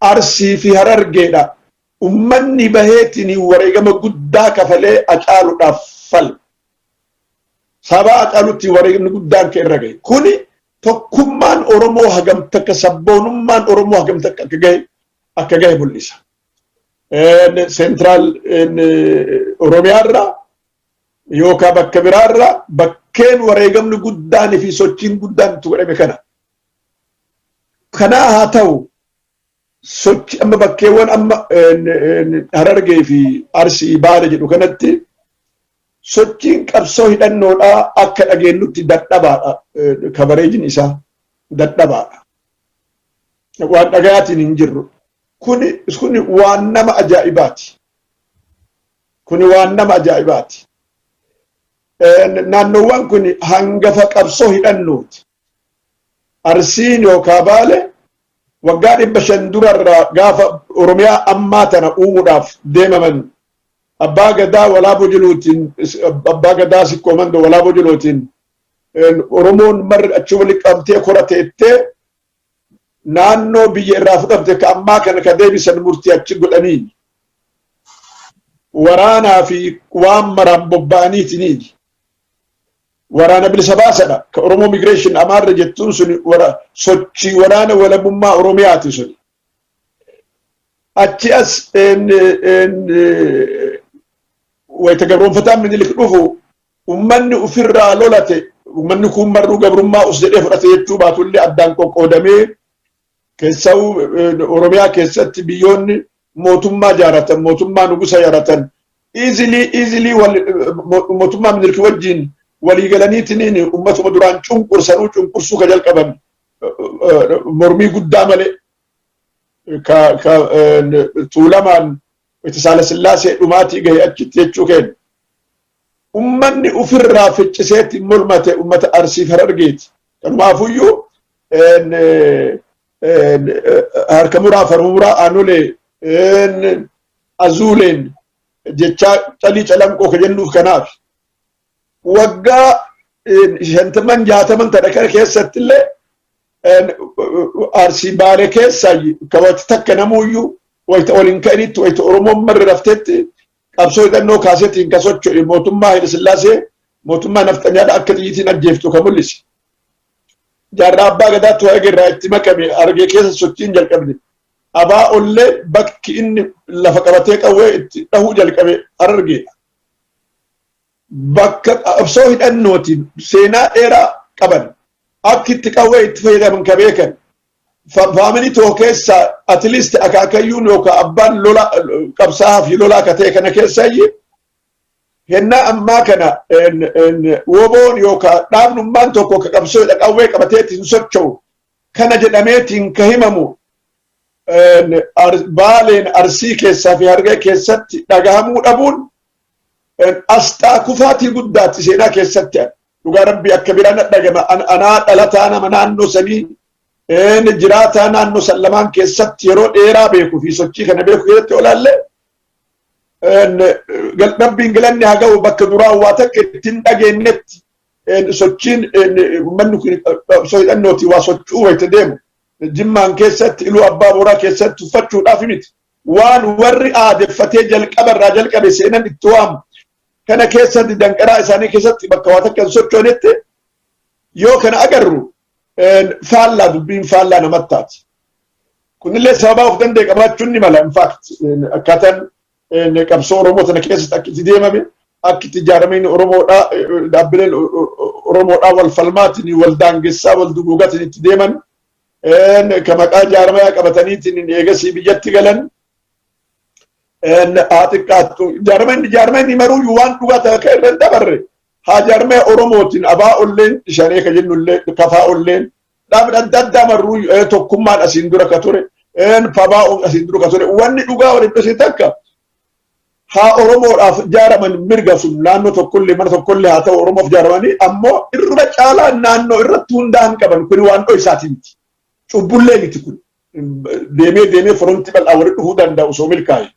Arsii fi Harargeedha. Ummanni baheetiin wareegama guddaa kafalee Hacaaluudhaaf fal. Saba Hacaaluutti wareegamni guddaan ka irra gahe. Kuni tokkummaan Oromoo hagam takka sabboonummaan Oromoo hagam takka akka gahe mul'isa. Central Oromiyaarraa yookaan bakka biraarraa bakkeen wareegamni guddaan fi sochiin guddaan itti godhame kana. Kanaa haa ta'u sochi amma bakkeewwan amma Harargee fi Arsii Baale jedhu kanatti sochiin qabsoo hidhannoodhaa akka dhageenyutti dadhabaadha. Kabareejin isaa dadhabaadha. Waan dhagayaatiin hin jirru. Kuni waan nama ajaa'ibaati. Kuni waan nama ajaa'ibaati. Naannoowwan kun hangafa qabsoo hidhannooti. Arsiin yookaan Baale waggaa 500 durarraa gaafa Oromiyaa ammaa tana uumuudhaaf deemaman abbaa gadaa walaaboo jiluutiin abbaa gadaa sikkoo mandoo walaaboo jiluutiin Oromoon marri achi walitti qabtee korateettee naannoo biyya irraa fudhamte ka ammaa kana ka deebisan murtii achi godhanii waraanaa fi waan maraan bobba'aniitiin waraana bilisa baasadha ka Oromoo migration amaarra jettuun sun sochii waraana walabummaa Oromiyaati sun achi as wayita gabroonfataan minilik dhufu ummanni ufirraa lolate ummanni kun marruu gabrummaa us jedhee fudhate jechuu baatullee addaan qoqqoodamee keessa'u Oromiyaa keessatti biyyoonni mootummaa jaaratan mootummaa nugusa jaaratan easily mootummaa minilik wajjin walii galaniitiin ummatuma duraan cunqursuu ka jalqaban mormii guddaa malee ka tuulamaan Saala Sillaasee dhumaatii gahe achitti jechuu keenya. Ummanni ufirraa ficciseetti mormate ummata Arsii Harargeeti. Kanumaafuyyuu harka muraa farmuraa aanolee azuuleen jechaa calii calanqoo ka jennuuf kanaaf. Waggaa 50-60 tadha keessatti illee Arsii Baalee keessaa kabatti takka namuuyyuu wayita waliin ka'anitti wayita Oromoon marri raftetti qabsoo hidhannoo kaaseetiin ka socho'e mootummaa Haile Sillaasee mootummaa nafxanyaadha akka xiyyiitiin ajjeeftu ka mul'ise. Jaarraa abbaa gadaatti waa'ee irraa itti makame argee keessa sochiin jalqabne. Abaa ollee bakki inni lafa qabatee qawwee itti dhahuu jalqabe Harargeedha. Bakka qabsoo hidhannootiin seenaa dheeraa qaban akka itti qawwee itti fayyadaman ka beekan. Faamilii tokko keessa at least akaakayyuun yookaan abbaan lola qabsaa fi lolaa ka ta'e kana keessayyi hennaa ammaa kana woboon yookaan dhaabnummaan tokko ka qabsoo qawwee qabateetiin socho'u kana jedhameetiin ka himamu Baaleen Arsii keessaa fi Harargee keessatti dhagahamuu dhabuun asxaa kufaatii guddaatti seenaa keessatti dhugaa rabbii akka biraan dhagama anaa dhalataa nama naannoo sanii jiraataa naannoo sallamaan keessatti yeroo dheeraa beekuu fi sochii kana beekuu keessatti olaallee rabbiin galanni haa ga'u bakka duraa waa takka ittiin dhageenyetti sochiin uummanni kun qabsoo hidhannootii waa socho'uu wayita deemu Jimmaan keessatti Iluu Abbaa Booraa keessatti uffachuudhaaf miti waan warri aadeffatee jalqabarraa jalqabe seenan itti waamu kana keessatti danqaraa isaanii keessatti bakka waa takka hin sochoonetti yoo kana agarru faallaa dubbiin faallaa namattaati. Kunillee sababaa of danda'e qabaachuun ni mala. In fact akkaataan qabsoo Oromoo tana keessatti akka itti deemame akka itti ijaarameen Oromoodhaa dhaabbileen Oromoodhaa wal falmaatiin wal daangessaa wal duguugaatiin itti deeman ka maqaa jaarmayaa qabataniitiin eegasii biyyatti galan haa xiqqaattu jaarmeen maruu waan dhugaa ta'e irra dabarre haa jaarmaya Oromootiin abaa olleen shanee ka jennullee kafaa olleen dhaabni adda addaa marruu tokkummaan asiin dura ka ture fabaa asiin dura ka ture wanni dhugaa waliin dhosee takka haa Oromoodhaaf jaaraman mirga sun naannoo tokkollee mana tokkollee haa ta'u Oromoof jaaramanii ammoo irra caalaa naannoo irratti hundaa'an qaban kun waan dhoo isaatii miti. Cubbullee miti kun deemee foronti bal'aa walitti dhufuu danda'u osoo milkaa'e.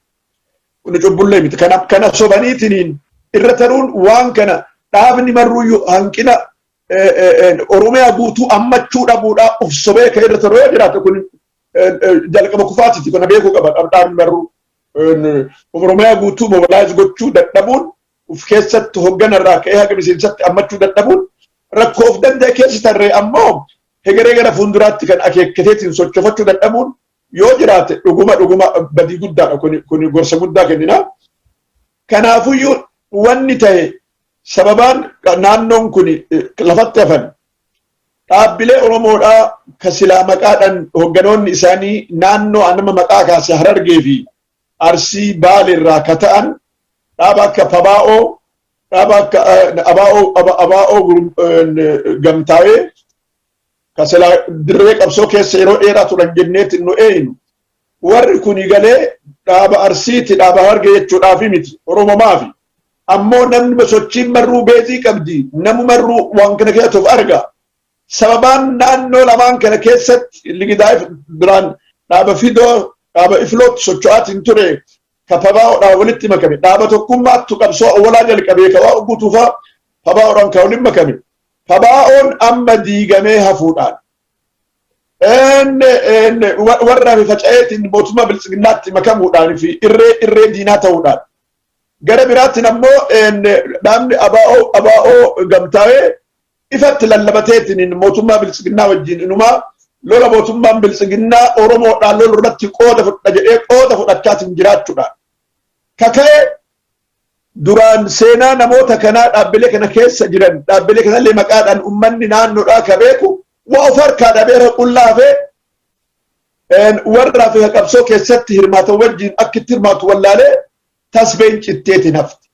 Kun cubbullee miti kana sobaniitiin irra taruun waan kana dhaabni marruyyuu hanqina Oromiyaa guutuu ammachuu dhabuudhaa of sobee ka irra taruu jiraate kun jalqaba kufaatiiti kana beekuu qaba dhaabni marruu Oromiyaa guutuu mobilaayiz gochuu dadhabuun of keessatti hoogganarraa ka'ee haga miseensatti ammachuu dadhabuun rakkoo of danda'e keessa tarree ammoo hegeree gara fuulduraatti kan akeekkateetiin sochofachuu dadhabuun yoo jiraate dhuguma badii guddaadha kun gorsa guddaa kennina. Kanaafuyyuu wanni ta'e sababaan naannoon kun lafatti hafan dhaabbilee Oromoodhaa ka silaa maqaadhaan hoogganoonni isaanii naannoo anama maqaa kaase Harargee fi Arsii Baaleerraa ka ta'an dhaaba akka Fabaa'oo abaa'oo gamtaa'ee kasala dirree qabsoo keessa yeroo dheeraa turan jenneetti nu eeynu warri kuni galee dhaaba arsiiti dhaaba harge jechuudhaafi miti oromomaafi ammoo namni sochiin marruu beezii qabdi namu marruu waan kana keessatuuf arga sababaan naannoo lamaan kana keessatti ligidaa'if duraan dhaaba fidoo dhaaba iflootti socho'aatiin ture ka pabaa'oodhaan walitti makame dhaaba tokkummaattu qabsoo awwalaa jalqabee ka waa guutuufaa pabaa'oodhaan ka walitti makame pabaa'oon amma diigamee hafuudhaan warra faca'eetiin mootummaa bilchiginnaatti makamuudhaan fi irree diinaa ta'uudhaan gara biraattiin ammoo dhaabni abaa'oo gamtaa'ee ifatti lallabateetiin mootummaa bilchiginnaa wajjin inumaa lola mootummaan bilchiginnaa oromoodhaan lolu irratti qooda fudha jedhee qooda fudhachaatiin jiraachuudhaan kaka'e duraan seenaa namoota kanaa dhaabbilee kana keessa jiran dhaabbilee kanallee maqaadhaan ummanni naannoodhaa ka beeku waa of harkaa dhabeera qullaafee warraa fi qabsoo keessatti hirmaatan wajjin akkitti hirmaatu wallaalee tasbeen citteetiin hafti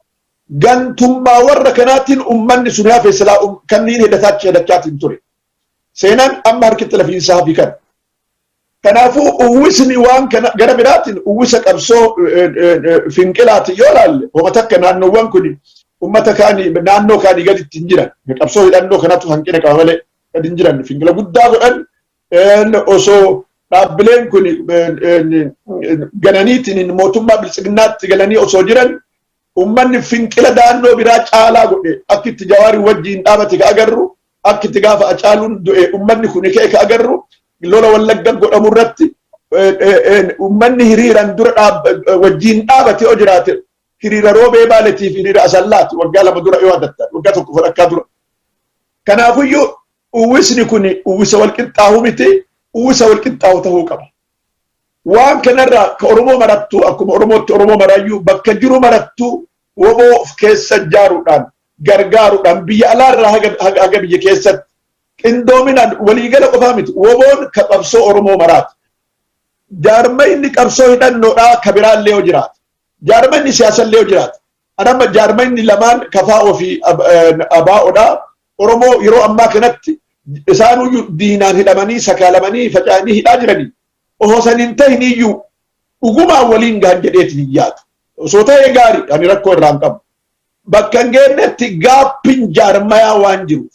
gantummaa warra kanaatiin ummanni sun hafe silaa kanniin hedachaatiin ture seenaan amma harkitti lafiinsaa hafi kan kanaafuu uwwisni waan kana gara biraatiin uwwisa qabsoo finqilaati yoo laalle homa takka naannoowwan kun ummata kaanii naannoo kaanii gaditti hin jiran qabsoo hidhannoo kanatu hanqina qaba malee gadi hin jiran finqila guddaa godhan osoo dhaabbileen kun gananiitiin mootummaa bilchiginnaatti galanii osoo jiran ummanni finqila daannoo biraa caalaa godhe akkitti jawaarii wajjiin dhaabate ka agarru akkitti gaafa acaaluun du'e ummanni kun ka'e ka agarru lola wallagga godhamu irratti ummanni hiriiran dura wajjiin dhaabate yoo jiraate hiriira roobee baaleetiif hiriira asallaati waggaa lama dura yoo adattan waggaa tokko fudhakkaa dura kanaafuyyuu uwwisni kun uwwisa walqixxaahu miti uwwisa walqixxaahu ta'uu qaba waan kanarraa ka oromoo marattu akkuma oromootti oromoo maraayyuu bakka jiru marattu woboo keessa jaaruudhaan gargaaruudhaan biyya alaarraa haga biyya keessatti qindoominaan waliigala qofaa miti woboon ka qabsoo oromoo maraati jaarmayni qabsoo hidhannoodhaa ka biraallee yoo jiraate jaarmayni siyaasallee yoo jiraate anamma jaarmayni lamaan kafaa'oo fi abaa'oodhaa oromoo yeroo ammaa kanatti isaanuyyuu diinaan hidhamanii sakaalamanii faca'anii hidhaa jiranii osoo san hin ta'in iyyuu dhugumaan waliin gahan jedheetiin hin yaadu osoo ta'ee gaarii ani rakkoo irraan qabu bakka hin geennetti gaappiin jaarmayaa waan jiruuf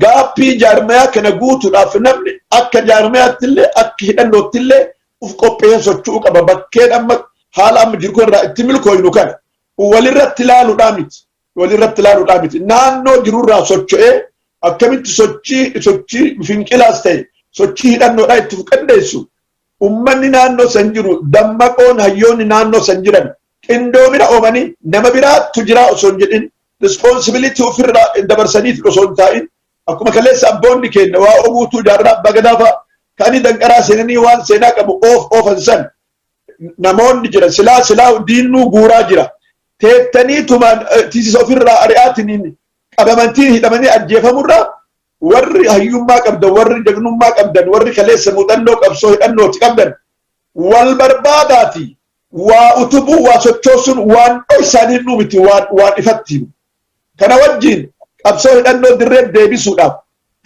gaappii jaarmayaa kana guutuudhaaf namni akka jaarmayaattillee akka hidhannoottillee uf qopheessee socho'uu qaba bakkeen amma haala amma jiru irraa itti milkooynu kana walirratti ilaaluudhaa miti naannoo jirurraa socho'ee akkamitti sochii finqilaas ta'e sochii hidhannoodhaa itti qindeessu ummanni naannoo san jiru dammaqoon hayyoonni naannoo san jiran qindoomina oomanii nama biraattu jiraa osoo hin jedhin responsibility ofirraa dabarsaniif osoo hin taa'in akkuma kaleessa abboonni keenya waa oguutuu jaarraa abbaa gadaafa kanii danqaraa seenanii waan seenaa qabu oofan san namoonni jira silaa diinnuu guuraa jira teettaniitumaan tiisisa ofirraa ari'aatiniin qabamantiin hidhamanii ajjeefamurraa warri hayyummaa qabdan warri jagnummaa qabdan warri kaleessa muuxannoo qabsoo hidhannooti qabdan wal barbaadaati waa utubuu waa sochoosuun waan dhoysaanii miti waan ifattiin kana wajjiin qabsoo hidhannoo dirree deebisuudhaaf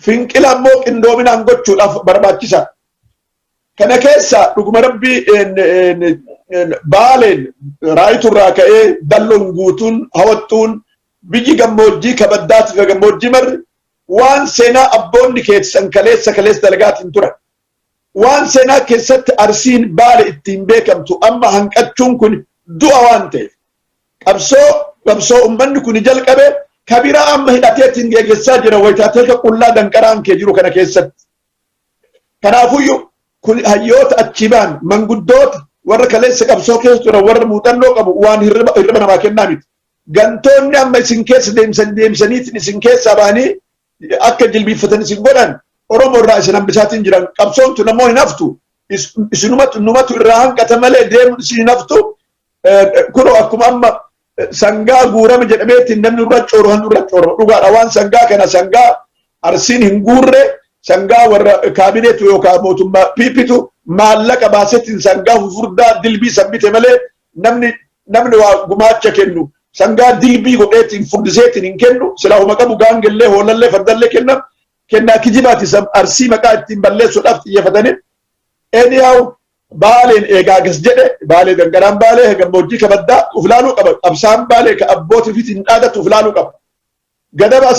finqila ammoo qindoominaan gochuudhaaf barbaachisa kana keessa dhuguma rabbii baaleen raayiturraa ka'ee dalloon guutuun hawattuun biyyi gammoojjii kabaddaati fi gammoojjii marri waan seenaa abboonni keessan kaleessa dalagaatiin turan waan seenaa keessatti arsiin baale ittiin beekamtu amma hanqachuun kun du'a waan ta'eef qabsoo ummanni kun jalqabe kabiraa amma hidhateetiin geggeessaa jira wayitaatee ka qullaa danqaraan kee jiru kana keessatti kanaafuyyuu kun hayyoota achibaan manguddoota warra kaleessa qabsoo keessa turan warra muuxannoo qabu waan hirriba namaa kennaa miti gantoonni amma isin keessa deemsaniitiin isin keessaa ba'anii akka jilbiiffatan isin godhan oromoo irraa isin hambisaatiin jiran qabsoon tun ammoo hin haftu numatu irraa hanqata malee deemu isin hin haftu kunoo akkuma amma sangaa guurame jedhameetiin namni irra cooro dhugaadha waan sangaa kana sangaa arsiin hin guurre sangaa warra kaabineetu yookaan mootummaa piipitu maallaqa baasetiin sangaa fufurdaa dilbii sabbite malee namni waa gumaacha kennu sangaa dilbii godheetiin furdiseetiin hin kennu silaa homa qabu gaangellee hoolallee fardallee kennaa kijibaati arsii maqaa ittiin balleessuudhaaf xiyyeeffatanii anyhow baaleen eegaagas jedhe baalee gangaraan baalee gammoojjii kabaddaa uf laaluu qaba qabsaan baalee ka abbootii fi hin dhaadatu uf laaluu qaba gadaba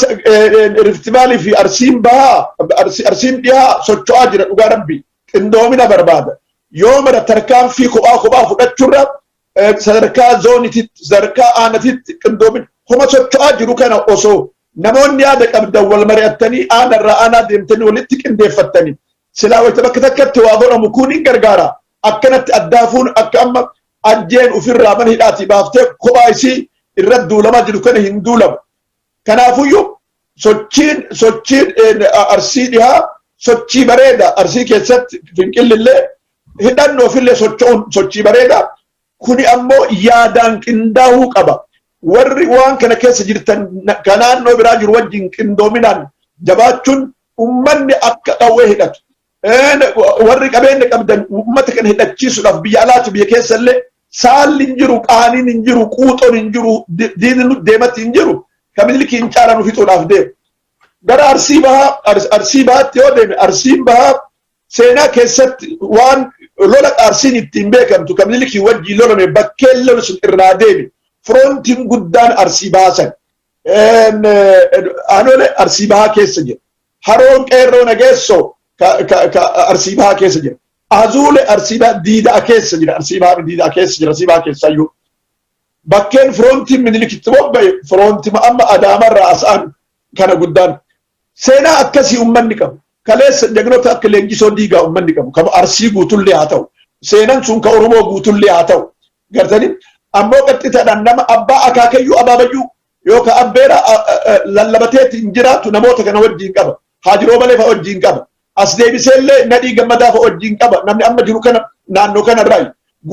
riftimaalii fi arsiin dhihaa socho'aa jira dhugaa rabbii qindoomina barbaada yoo mara tarkaanfii kophaa fudhachuurra sadarkaa zoonititti sadarkaa aanatitti qindoomina homa socho'aa jiru kana osoo namoonni yaada qabdan wal mari'attanii aanarraa aanaa deemtanii walitti qindeeffattanii silaa wayita bakka takkatti waa godhamu kun hin gargaara akkanatti addaafuun akka amma ajjeen ufirraa mana hidhaatii baaftee kophaa isii irra duulamaa jiru kana hin duulamu kanaafuyyuu sochiin arsii dhihaa sochii bareeda arsii keessatti finqillillee hidhannoo ofillee socho'uun sochii bareeda kuni ammoo yaadaan qindaa'uu qaba warri waan kana keessa jirtan ka naannoo biraa jiru wajjin qindoominaan jabaachuun ummanni akka qawwee hidhatu warri qabeenya qabdan ummata kana hidhachiisuudhaaf biyya alaatu biyya keessallee saalli hin jiru qaaniin hin jiru quuxoon hin jiru diinni nu deematti hin jiru kamiliki hin caalan ufixuudhaaf deemu gara arsii bahaatti yoo deeme arsiin bahaa seenaa keessatti waan lola arsiin ittiin beekamtu kamiliki wajjii lolame bakkeen lolu sun irraa deeme firoontiin guddaan arsii baasan anole arsii bahaa keessa jira haroon qeerroo nageessoo ka arsii bahaa keessa jira azuule arsii bahaa diidaa keessa jira arsii bahaa diidaa keessa jira arsii bahaa keessa iyyuu bakkeen firoontiin minilikitti bobba'e firoontima amma adaamarraa as'aan kana guddaan seenaa akkasii ummanni qabu kaleessa jagnota akka leenjisoo diigaa ummanni qabu kama arsii guutullee haa ta'u seenan sun ka oromoo guutullee haa ta'u gartanii ammoo qaxxitaadhaan nama abbaa akaakayyuu abaabayyuu yookaan abbeera lallabateetti hin jiraatu namoota kana wajjiin qaba haajiroo malee fa'a wajjiin qaba as deebiseellee nadhii gammadaa fa'a wajjiin qaba namni amma jiru kana naannoo kanarraa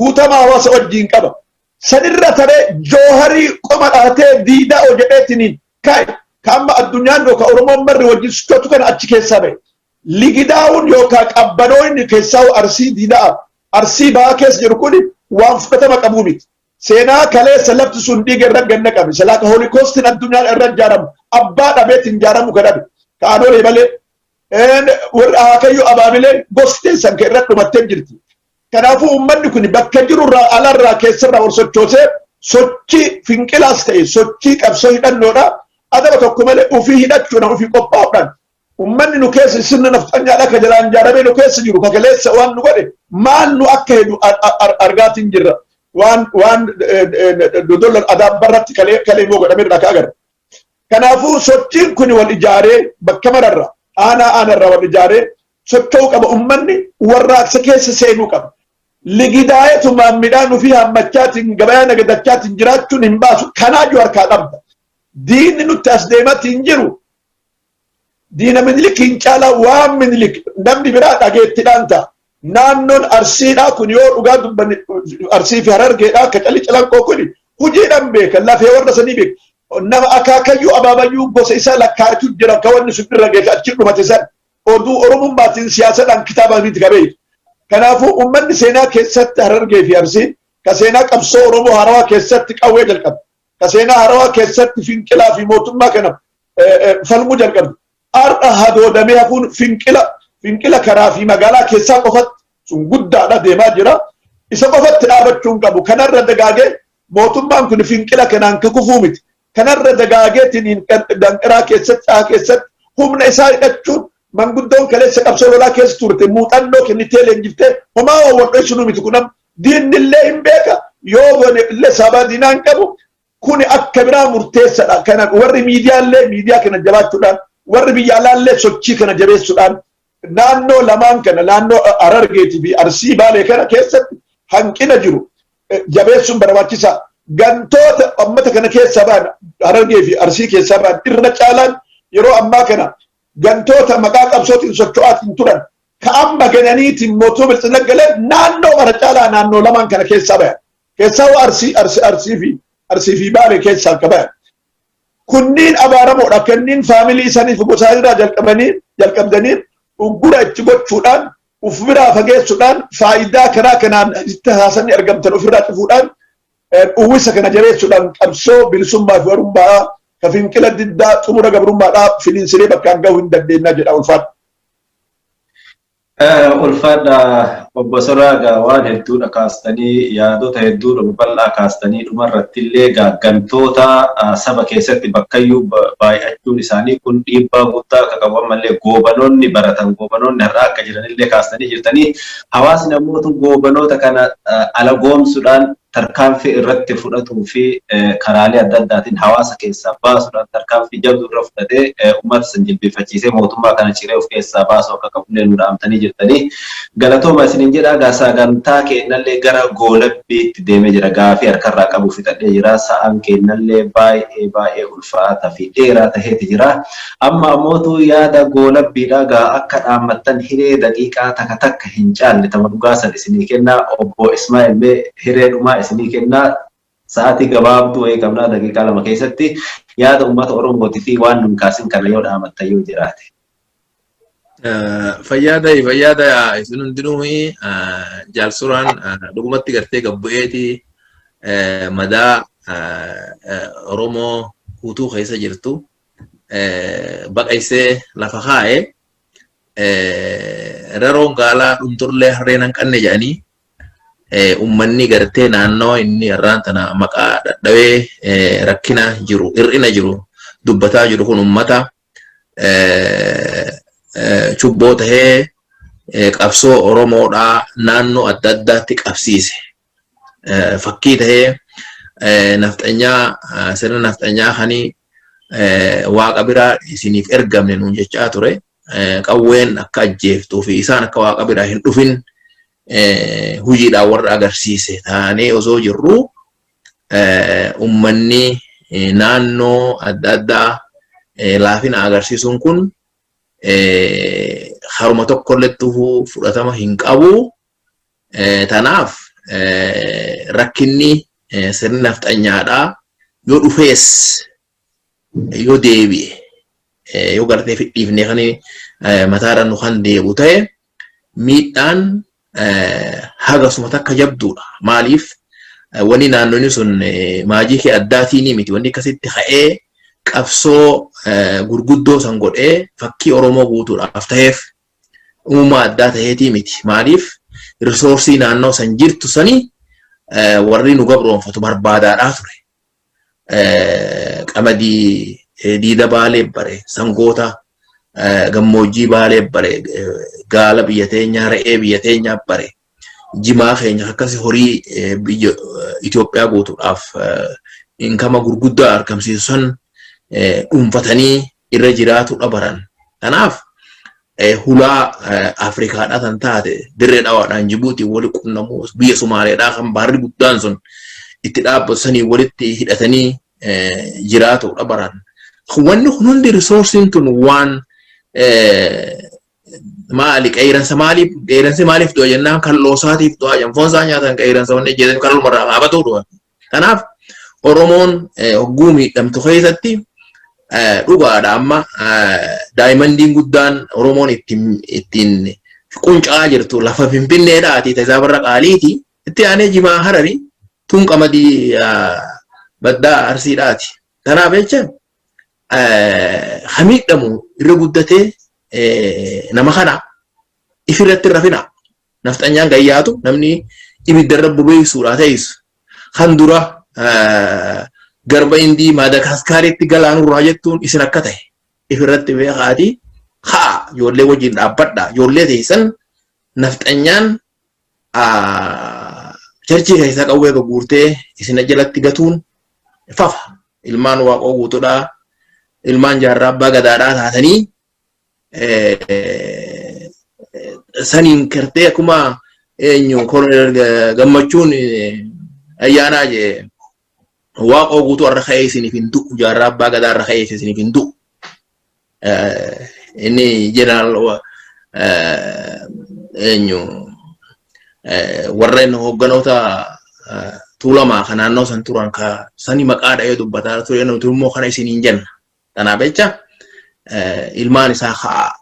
guutamaa hawaasa wajjiin qaba sanirra taree jooharii qoma dhahatee diidaa o jedheetiniin kaa'e ka amma addunyaan yookaan oromoon marri wajjin sochootu kana achi keessaa ba'e ligidaa'uun yookaan qabbanooonni keessaa arsii diidaa arsii bahaa keessa jiru kun waan fudhatama qabuu miti seenaa kaleessa lafti sun dhiiga irra ganna qabe salaaka hoolikoostiin addunyaan irra ijaaramu abbaa dhabeetiin ijaaramu ka dhabe ka anolee malee warra akaakayyuu abaabileen gosteessan ka irra dhumattee jirti kanaafuu ummanni kun bakka jirurraa alarraa keessarraa wal sochoosee sochii finqilaas ta'e sochii qabsoo hidhannoodha adaba tokko malee ufii hidhachuudhaan ufii qophaa'uudhaan ummanni nu keessa sirna nafxanyaadha ka jalaan ijaaramee nu keessa jiru ka kaleessa waan nu godhe maal nu akka heddu argaatiin jirra waan dodolla adaabbarratti kalee moo godhameerra ka agarra kanaafuu sochiin kun wal ijaaree bakka mararra aanarra wal ijaaree socho'uu qaba ummanni warraaqsa keessa seenuu qaba ligidaayetumaan midhaan ufii hammachaatiin gabayaa nagadachaatiin jiraachuun hin baasu kanaaju harkaa qabda diinni nutti as deematti hin jiru diina minilik hin caalaa waan minilik namni biraa dhageettidhaan ta'a naannoon arsiidhaa kun yoo dhugaa dubbanni arsii fi harargeedhaa ka calli calanqoo kun hujiidhaan beekan lafee warra sanii beekan nama akaakayyuu abaabayyuu gosa isaa lakkaa'atu jira ka wanni sun irra geessa achi dhumate san oduu oromummaatiin siyaasadhaan kitaaba miti qabeeyyu kanaafuu ummanni seenaa keessatti harargee fi arsiin ka seenaa qabsoo oromoo harawaa keessatti qawwee jalqabe ka seenaa harawaa keessatti finqilaa fi mootummaa kana falmuu jalqabe har'a hadoodamee hafuun finqila karaa fi magaalaa keessaa qofatti sun guddaadha deemaa jira isa qofatti dhaabachuun qabu kanarra dagaagee mootummaan kun finqila kanaan ka kufuu miti kanarra dagaageetiin danqiraa keessatti humna isaa hidhachuun manguddoon kaleessa qabsoo lolaa keessa turte muuxannoo kennitee leenjiftee homaa wal dhoysinu miti kunam diinnillee hin beeka yoo gone illee sabaa diinaan qabu kuni akka biraa murteessadha kana warri miidiyaallee miidiyaa kana jabaachuudhaan warri biyya alaallee sochii kana jabeessuudhaan naannoo lamaan kana naannoo harargeetii fi arsii baalee kana keessatti hanqina jiru jabeessuun barbaachisaa gantoota ummata kana keessa ba'an harargee fi arsii keessa ba'an irra caalaan yeroo ammaa kana gantoota maqaa qabsootiin socho'aatiin turan ka amma gananiitiin mootummaa bilchina galeen naannoo mara caalaa naannoo lamaan kana keessaa ba'an keessaa arsii fi baalee keessaa akka ba'an kunniin abaaramoodha kanniin faamilii isaaniif gosaa irraa jalqabdanii uggura itti gochuudhaan uf biraa fageessuudhaan faayidaa karaa kanaan itti haasanii argamtan ofirraa cufuudhaan uwwisa kana jareessuudhaan qabsoo bilisummaa fi warummaa ka fincila diddaa xumura gabrummaadhaaf finiinsiree bakkaan gahuu hin dandeenyaa jedha ulfaadha. Ulfaadha obbo Soraagaa waan hedduudha kaastanii yaadota hedduudha bal'aa kaastanii dhumarratti illee gaaggantoota saba keessatti bakkayyuu baay'achuun isaanii kun dhiibbaa guddaa akka qabu ammallee goobanoonni baratan goobanoonni har'a akka jiranillee kaastanii jirtanii hawaasni namoota goobanoota kana alagoomsuudhaan tarkaanfii irratti fudhatuu fi karaalee adda addaatiin hawaasa keessaa baasuudhaan tarkaanfii jabduu irra fudhatee uummata san jilbeeffachiisee mootummaa kana ciree of keessaa baasuu akka qabullee nu dhaamtanii jirtanii galatooma isiniin jedhaa gaasaa gantaa kennallee gara goolabbiitti deemee jira gaafii harkarraa qabu fixadhee jira sa'aan kennallee baay'ee ulfaataa fi dheeraa taheeti jira amma ammootu yaada goolabbiidhaa gaa akka dhaammattan hiree daqiiqaa takka hin caalle tama dhugaasan isinii kennaa obbo Ismaa'il hiree dhumaa isinii kennaa sa'aatii gabaabduu wayii qabnaa daqiiqaa 2 keessatti yaada uummata Oromootii fi waan nun kaasin kana yoo dhaamatta yoo jiraate. Fayyaada isin hundinuu jaalsuraan dhugumatti gartee gabbu'eeti madaa Oromoo guutuu keessa jirtu baqaysee lafa kaa'e raroon gaalaa dhumturlee harreen hanqanne jedhanii ummanni gartee naannoo inni irraan tana maqaa dadhabee rakkina jiru hir'ina jiru dubbataa jiru kun ummata cubboo tahee qabsoo Oromoodhaa naannoo adda addaatti qabsiise fakkii tahee nafxanyaa sirna nafxanyaa kanii waaqa biraa isiniif ergamne nuun jechaa ture qawween akka ajjeeftuu fi isaan akka waaqa biraa hin dhufin hujiidhaan warra agarsiise taanee osoo jirru ummanni naannoo adda addaa laafina agarsiisuun kun haruma tokkolletti fudhatama hin qabu. Tanaaf rakkinni sirni nafxanyaadhaa yoo dhufees yoo deebi'e yoo gartee fidhiifnee kan mataadhaan nu kan deebu ta'e miidhaan hagasuma takka jabduudha. Maaliif wani naannoonni sun maajii kee addaatiin miti wanni akkasitti ka'ee qabsoo gurguddoo san godhee fakkii Oromoo guutuudhaaf ta'eef uumaa addaa ta'eetii miti. Maaliif risoorsii naannoo san jirtu sani warri nu gabroonfatu barbaadaadhaa ture. Qamadii diida baalee bare sangoota gammoojjii baalee bare gaala biyya teenyaa re'ee biyya teenyaa bare jimaa keenya akkasi horii biyya Itoophiyaa guutuudhaaf inkama gurguddaa argamsiisan dhuunfatanii irra jiraatu dhabaran. Kanaaf hulaa Afrikaadhaa tan taate dirree dhawaadhaan Jibuutii wali qunnamuu biyya Somaaleedhaa kan baarri guddaan sun itti dhaabbatanii walitti hidhatanii jiraatu dhabaran. Wanni kun hundi risoorsiin tun waan maali qeeransa maaliif du'a jennaan kan loosaatiif du'a janfoonsaa nyaatan qeeransa wanni jedhan kan lumarraa qaabatuu du'a. Kanaaf Oromoon hogguu miidhamtu keessatti dhugaadha amma daa'imandiin guddaan Oromoon ittiin quncaa jirtu lafa Finfinneedhaati tasaabarra qaaliiti itti aanee Jimaa Harari tun qamadii baddaa Arsiidhaati. Kanaaf jecha hamiidhamu irra guddatee nama kana ifirratti rafina nafxanyaan gayyaatu namni ibiddarra bobeessuudhaa ta'isu kan dura garba indii Maadagaskaritti galaanurraa jettuun isin akka ta'e ifirratti beekaatii haa ijoollee wajjin dhaabbadha ijoollee teessan nafxanyaan charchii keessaa qawwee gurgurtee isin jalatti gatuun fafa ilmaan waaqoo guutuudhaa ilmaan jaarraa abbaa gadaadhaa taatanii saniin kertee akkuma eenyu Koloneel Gammachuun ayyaanaa jee waaqoo guutuu har'a ka'ee isiniif hin du'u jaarraa abbaa gadaa har'a ka'ee isiniif hin du'u. Inni jeneraal eenyu warreen hogganoota tuulamaa kan naannoo san turan ka sani maqaa dha'ee dubbataa ture nuti immoo kana isiniin jenna. Kanaaf jecha ilmaan isaa haa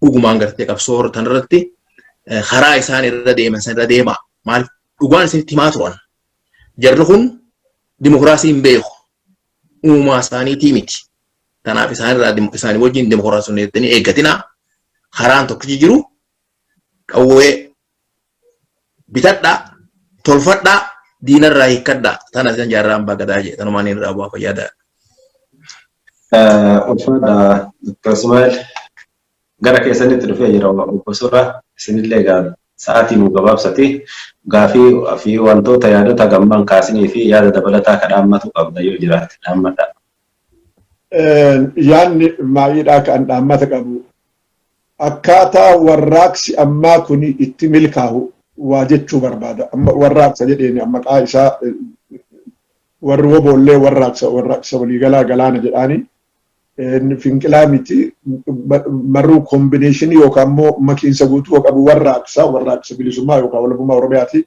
dhugumaan gartee qabsoo horatan irratti karaa isaan irra deeman san irra deema. Maal dhugaan isinitti himaa turan. Jarri kun dimokiraasiin beeku uumaa isaaniitii miti. Tanaaf isaanii wajjin dimokiraasii jettanii eeggatinaa karaan tokkichi jiru qawwee bitadhaa tolfadhaa diinarraa hiikkadhaa tana isan jaarraan bagadaa jedhe tanumaan irraa bu'aa fayyadaa. Ulfaadha Dr Ismaa'il gara keessanitti dhufee jira obbo Suuraa isinillee sa'aatii nu gabaabsati gaafii fi wantoota yaadota gammaan kaasnii fi yaada dabalataa kadhaammatu qabda yoo jiraate dhaammadha. Yaanni maayidhaa kan dhaammata qabu akkaataa warraaqsi ammaa kun itti milkaa'u waa jechuu barbaada. Warraaqsa jedheen maqaa isaa warri woboollee warraaqsa waliigalaa galaana jedhaani. Finqilaa miti marruu koombineeshinii yookaan immoo makiinsa guutuu qabu warraaqsa bilisummaa yookaan walabummaa Oromiyaati.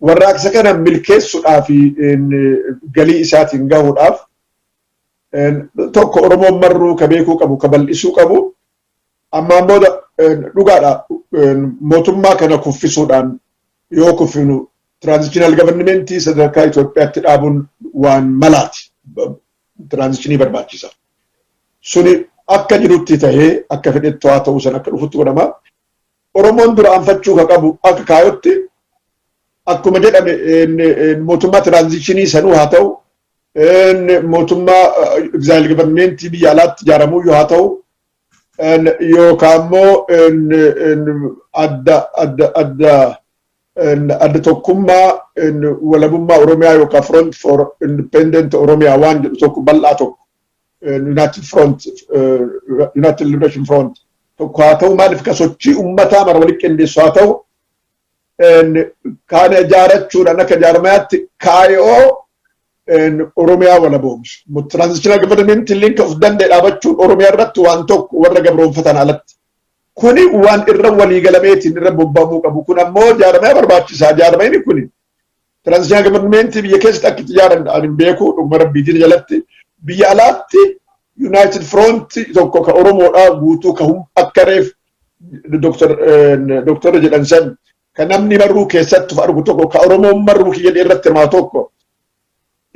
Warraaqsa kana milkeessuudhaa fi galii isaatiin gahuudhaaf tokko Oromoon marruu ka beekuu qabu ka bal'isuu qabu ammaan booda dhugaadha mootummaa kana kuffisuudhaan yoo kuffinu tiraanzishinal gavarnimentii sadarkaa Itoophiyaatti dhaabuun waan malaati. Tiraanzishinii barbaachisa. Suni akka jirutti tahee akka fedhettu haa ta'u san akka dhufutti godhama. Oromoon dura anfachuu ka qabu akka kaayotti akkuma jedhame mootummaa tiraanzishinii sanuu haa ta'u mootummaa exile gavarnimentii biyya alaatti ijaaramuu haa ta'u yookaan immoo adda tokkummaa walabummaa Oromiyaa yookaan Front for Independent Oromiyaa waan jedhu tokko bal'aa tokko. United Liberation Front tokko haa ta'u maaliif ka sochii ummataa mara walitti qindeessu haa ta'u kana ijaarachuudhaan akka jaarmayaatti kaayoo Oromiyaa walaboomsu. Transitional government linka of danda'e dhaabachuun Oromiyaa irratti waan tokko warra gabroonfatan alatti. Kuni waan irra waliigalameetiin irra bobba'amuu qabu. Kun ammoo jaarmaya barbaachisaa. Jaarmayni kuni transitional government biyya keessatti akka itti ijaaran hin beeku dhuguma rabbiitiin jalatti. Biyya alaatti United Front tokko ka Oromoodhaa guutuu ka akka reef Dr jedhan san ka namni marruu keessatti argu tokko ka Oromoon marruu kiyya irratti himaa tokko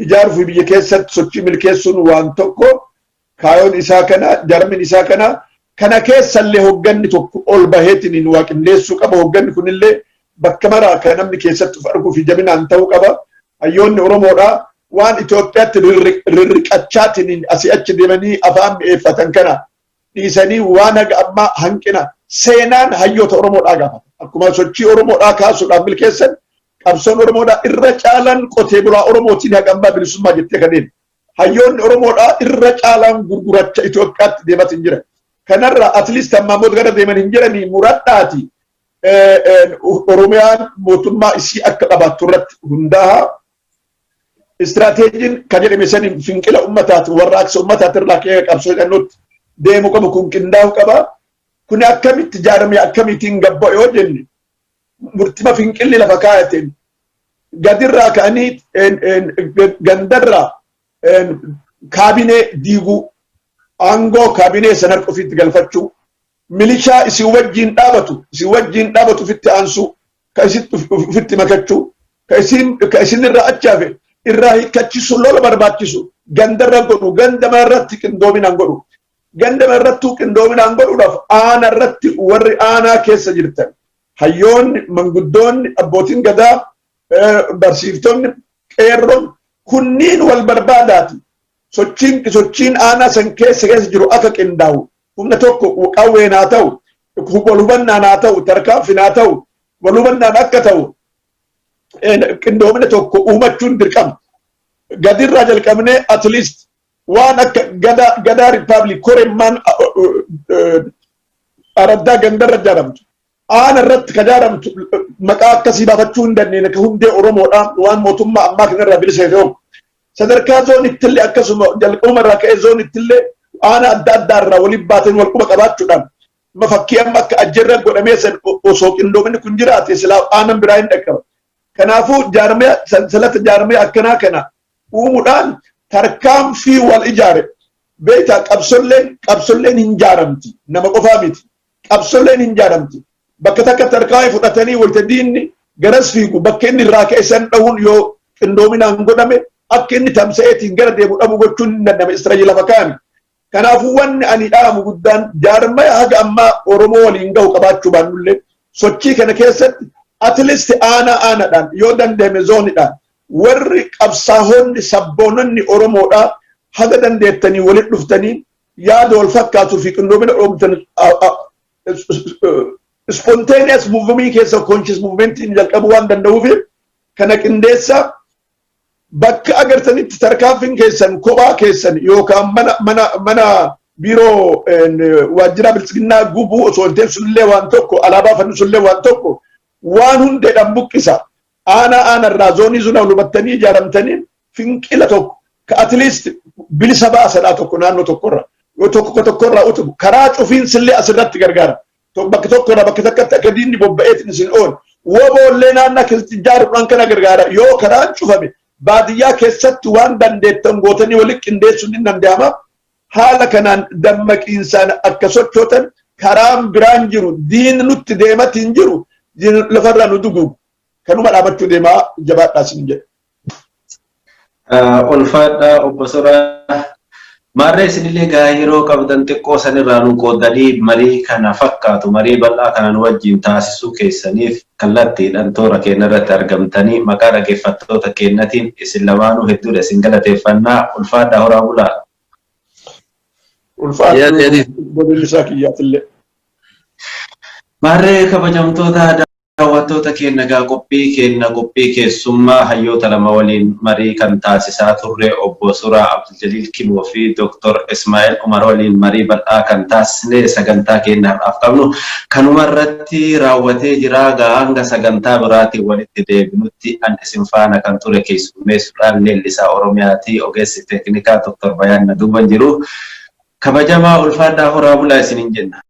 ijaaruuf biyya keessatti sochii milkeessuun waan tokko kaayoon isaa kana jaarmin isaa kana keessallee hogganni tokko ol baheetiin waa qindeessuu qaba. Hogganni kunillee bakka maraa ka namni keessatti arguu fi jabinaan ta'uu qaba. Hayyoonni Oromoodhaa waan Itoophiyaatti rirriqachaatiin asii achi deemanii afaan mi'eeffatan kana dhiisanii waan haga ammaa hanqina seenaan hayyoota Oromoodhaa gaafata. Akkuma sochii Oromoodhaa kaasuudhaaf milkeessan qabsoon Oromoodhaa irra caalaan qotee bulaa Oromootiin haga ammaa bilisummaa jettee kanneen hayyoonni Oromoodhaa irra caalaan gurguracha Itoophiyaatti deematin jira. Kanarraa atliist ammaa booda gara deeman hin jiranii muradhaati Oromiyaan mootummaa isii akka qabaattu irratti hundaa'a. Istirateejiin kan jedhame saniin finqila ummataati warraaqsa ummataati irraa ka'ee qabsoo hidhannootti deemu qabu kun qindaa'uu qaba. Kun akkamitti ijaaramee akkamittiin gabba'u yoo jenne murtima finqilli lafa kaayateen gadirraa ka'anii gandarraa kaabinee diiguu aangoo kaabinee sana harka ofiitti galfachuu milishaa isin wajjiin dhaabatu ofitti aansuu ka isitti ofitti makachuu ka isin irraa achaafe irraa hiikkachisu lola barbaachisu gandarra godhu gandama irratti qindoominaan godhu gandama irratti qindoominaan godhuudhaaf aana irratti warri aanaa keessa jirtan hayyoonni manguddoonni abbootiin gadaa barsiiftonni qeerroon kunniin wal barbaadaati sochiin aanaa san keessa jiru akka qindaa'u humna tokko qawween haa ta'u wal hubannaan haa ta'u tarkaanfiin haa ta'u wal hubannaan akka ta'u qindoomina tokko uumachuun dirqama. Gadirraa jalqabnee at least waan akka gadaa riippaabilik koremmaan araddaa gandarra ijaaramtu aana irratti ka ijaaramtu maqaa akkasii baafachuu hin dandeenye ka hundee Oromoodhaan waan mootummaa ammaa kanarraa bilisa ta'u sadarkaa zoonittillee akkasuma jalqabuma irraa ka'ee zoonittillee aana adda addaa irraa waliin baateen wal quba qabaachuudhaan fakkii amma akka ajjeerra godhamee osoo qindoominni kun jiraate silaa aanan biraa hin dhaqqaba. Kanaafuu jaarmee sansalata jaarmee akkanaa kana uumuudhaan tarkaanfii wal ijaare beektaa qabsolleen hin jaaramti nama qofaa miti qabsolleen hin jaaramti bakka takka tarkaanfii fudhatanii walta diinni garas fiigu bakka inni irraa ka'e san dhahuun yoo qindoominaan godhame أكني تمسيتي قرد يبو أبو قلتون ندم إسرائيل فكان كان أفوان أني آم قدان جارما هذا أما أورمو لينجو كبات شبان ملي سوتشي كان كيست أتلست أنا دان يودان دمزوني دان ورق أبصاهون سبونني أورمو دا هذا دان ديتني ولد لفتني يا دول فكاتو في كنوبين أومتن spontaneous movement keessa conscious movement in jalqabu waan danda'uuf kana qindeessa bakka agartanitti tarkaanfiin keessan kophaa keessan yookaan mana biiroo waajjira bilchiginaa gubuu osoo hin ta'in sullee waan tokko alaabaa fannu sullee waan tokko waan hundeedhaan buqqisa aana irraa zoonii zunaa hubattanii ijaaramtanii finqila tokko ka at least bilisa baasadhaa tokko naannoo tokkorra yoo tokkorraa utubu karaa cufiin sillee asirratti gargaara. bakka tokkorraa bakka takkatti akka diinni bobba'eetiin isin ool woboollee naannaa keessatti ijaaruudhaan kana gargaara yoo karaan cufame baadiyyaa keessatti waan dandeettan gootanii walitti qindeessuun hin danda'ama haala kanaan dammaqiinsaan akka sochootan karaan biraan jiru diinni nutti deematiin jiru lafarraa nu duguugu kanuma dhaabachuu deemaa jabaadhaa isin jedhe. Ulfaadhaa obbo Suraa Marree isinillee gaayiroo qabdan xiqqoo sanirraa nu qoodanii marii kana fakkaatu marii bal'aa kana nu wajjin taasisuu keessaniif kallattiidhaan toora keenya irratti argamtanii maqaa dhaggeeffattoota keenyatiin isin lamaanuu hedduudha isin galateeffannaa ulfaadhaa horaa bulaa. Marree kabajamtoota daawwattoota keenya gaa qophii keessummaa hayyoota lama waliin marii kan taasisaa turre obbo Suraa Abduljaliil fi Dr Ismaa'il Umar waliin marii bal'aa kan taasisne sagantaa keenyaaf qabnu kanuma irratti raawwatee jira gaa hanga sagantaa biraatiin walitti deebinutti an isin faana kan ture keessummeessuudhaan leellisaa Oromiyaatii ogeessi teeknikaa Dr Bayaan Naduuban jiru kabajamaa ulfaadhaa horaa bulaa isiniin jenna.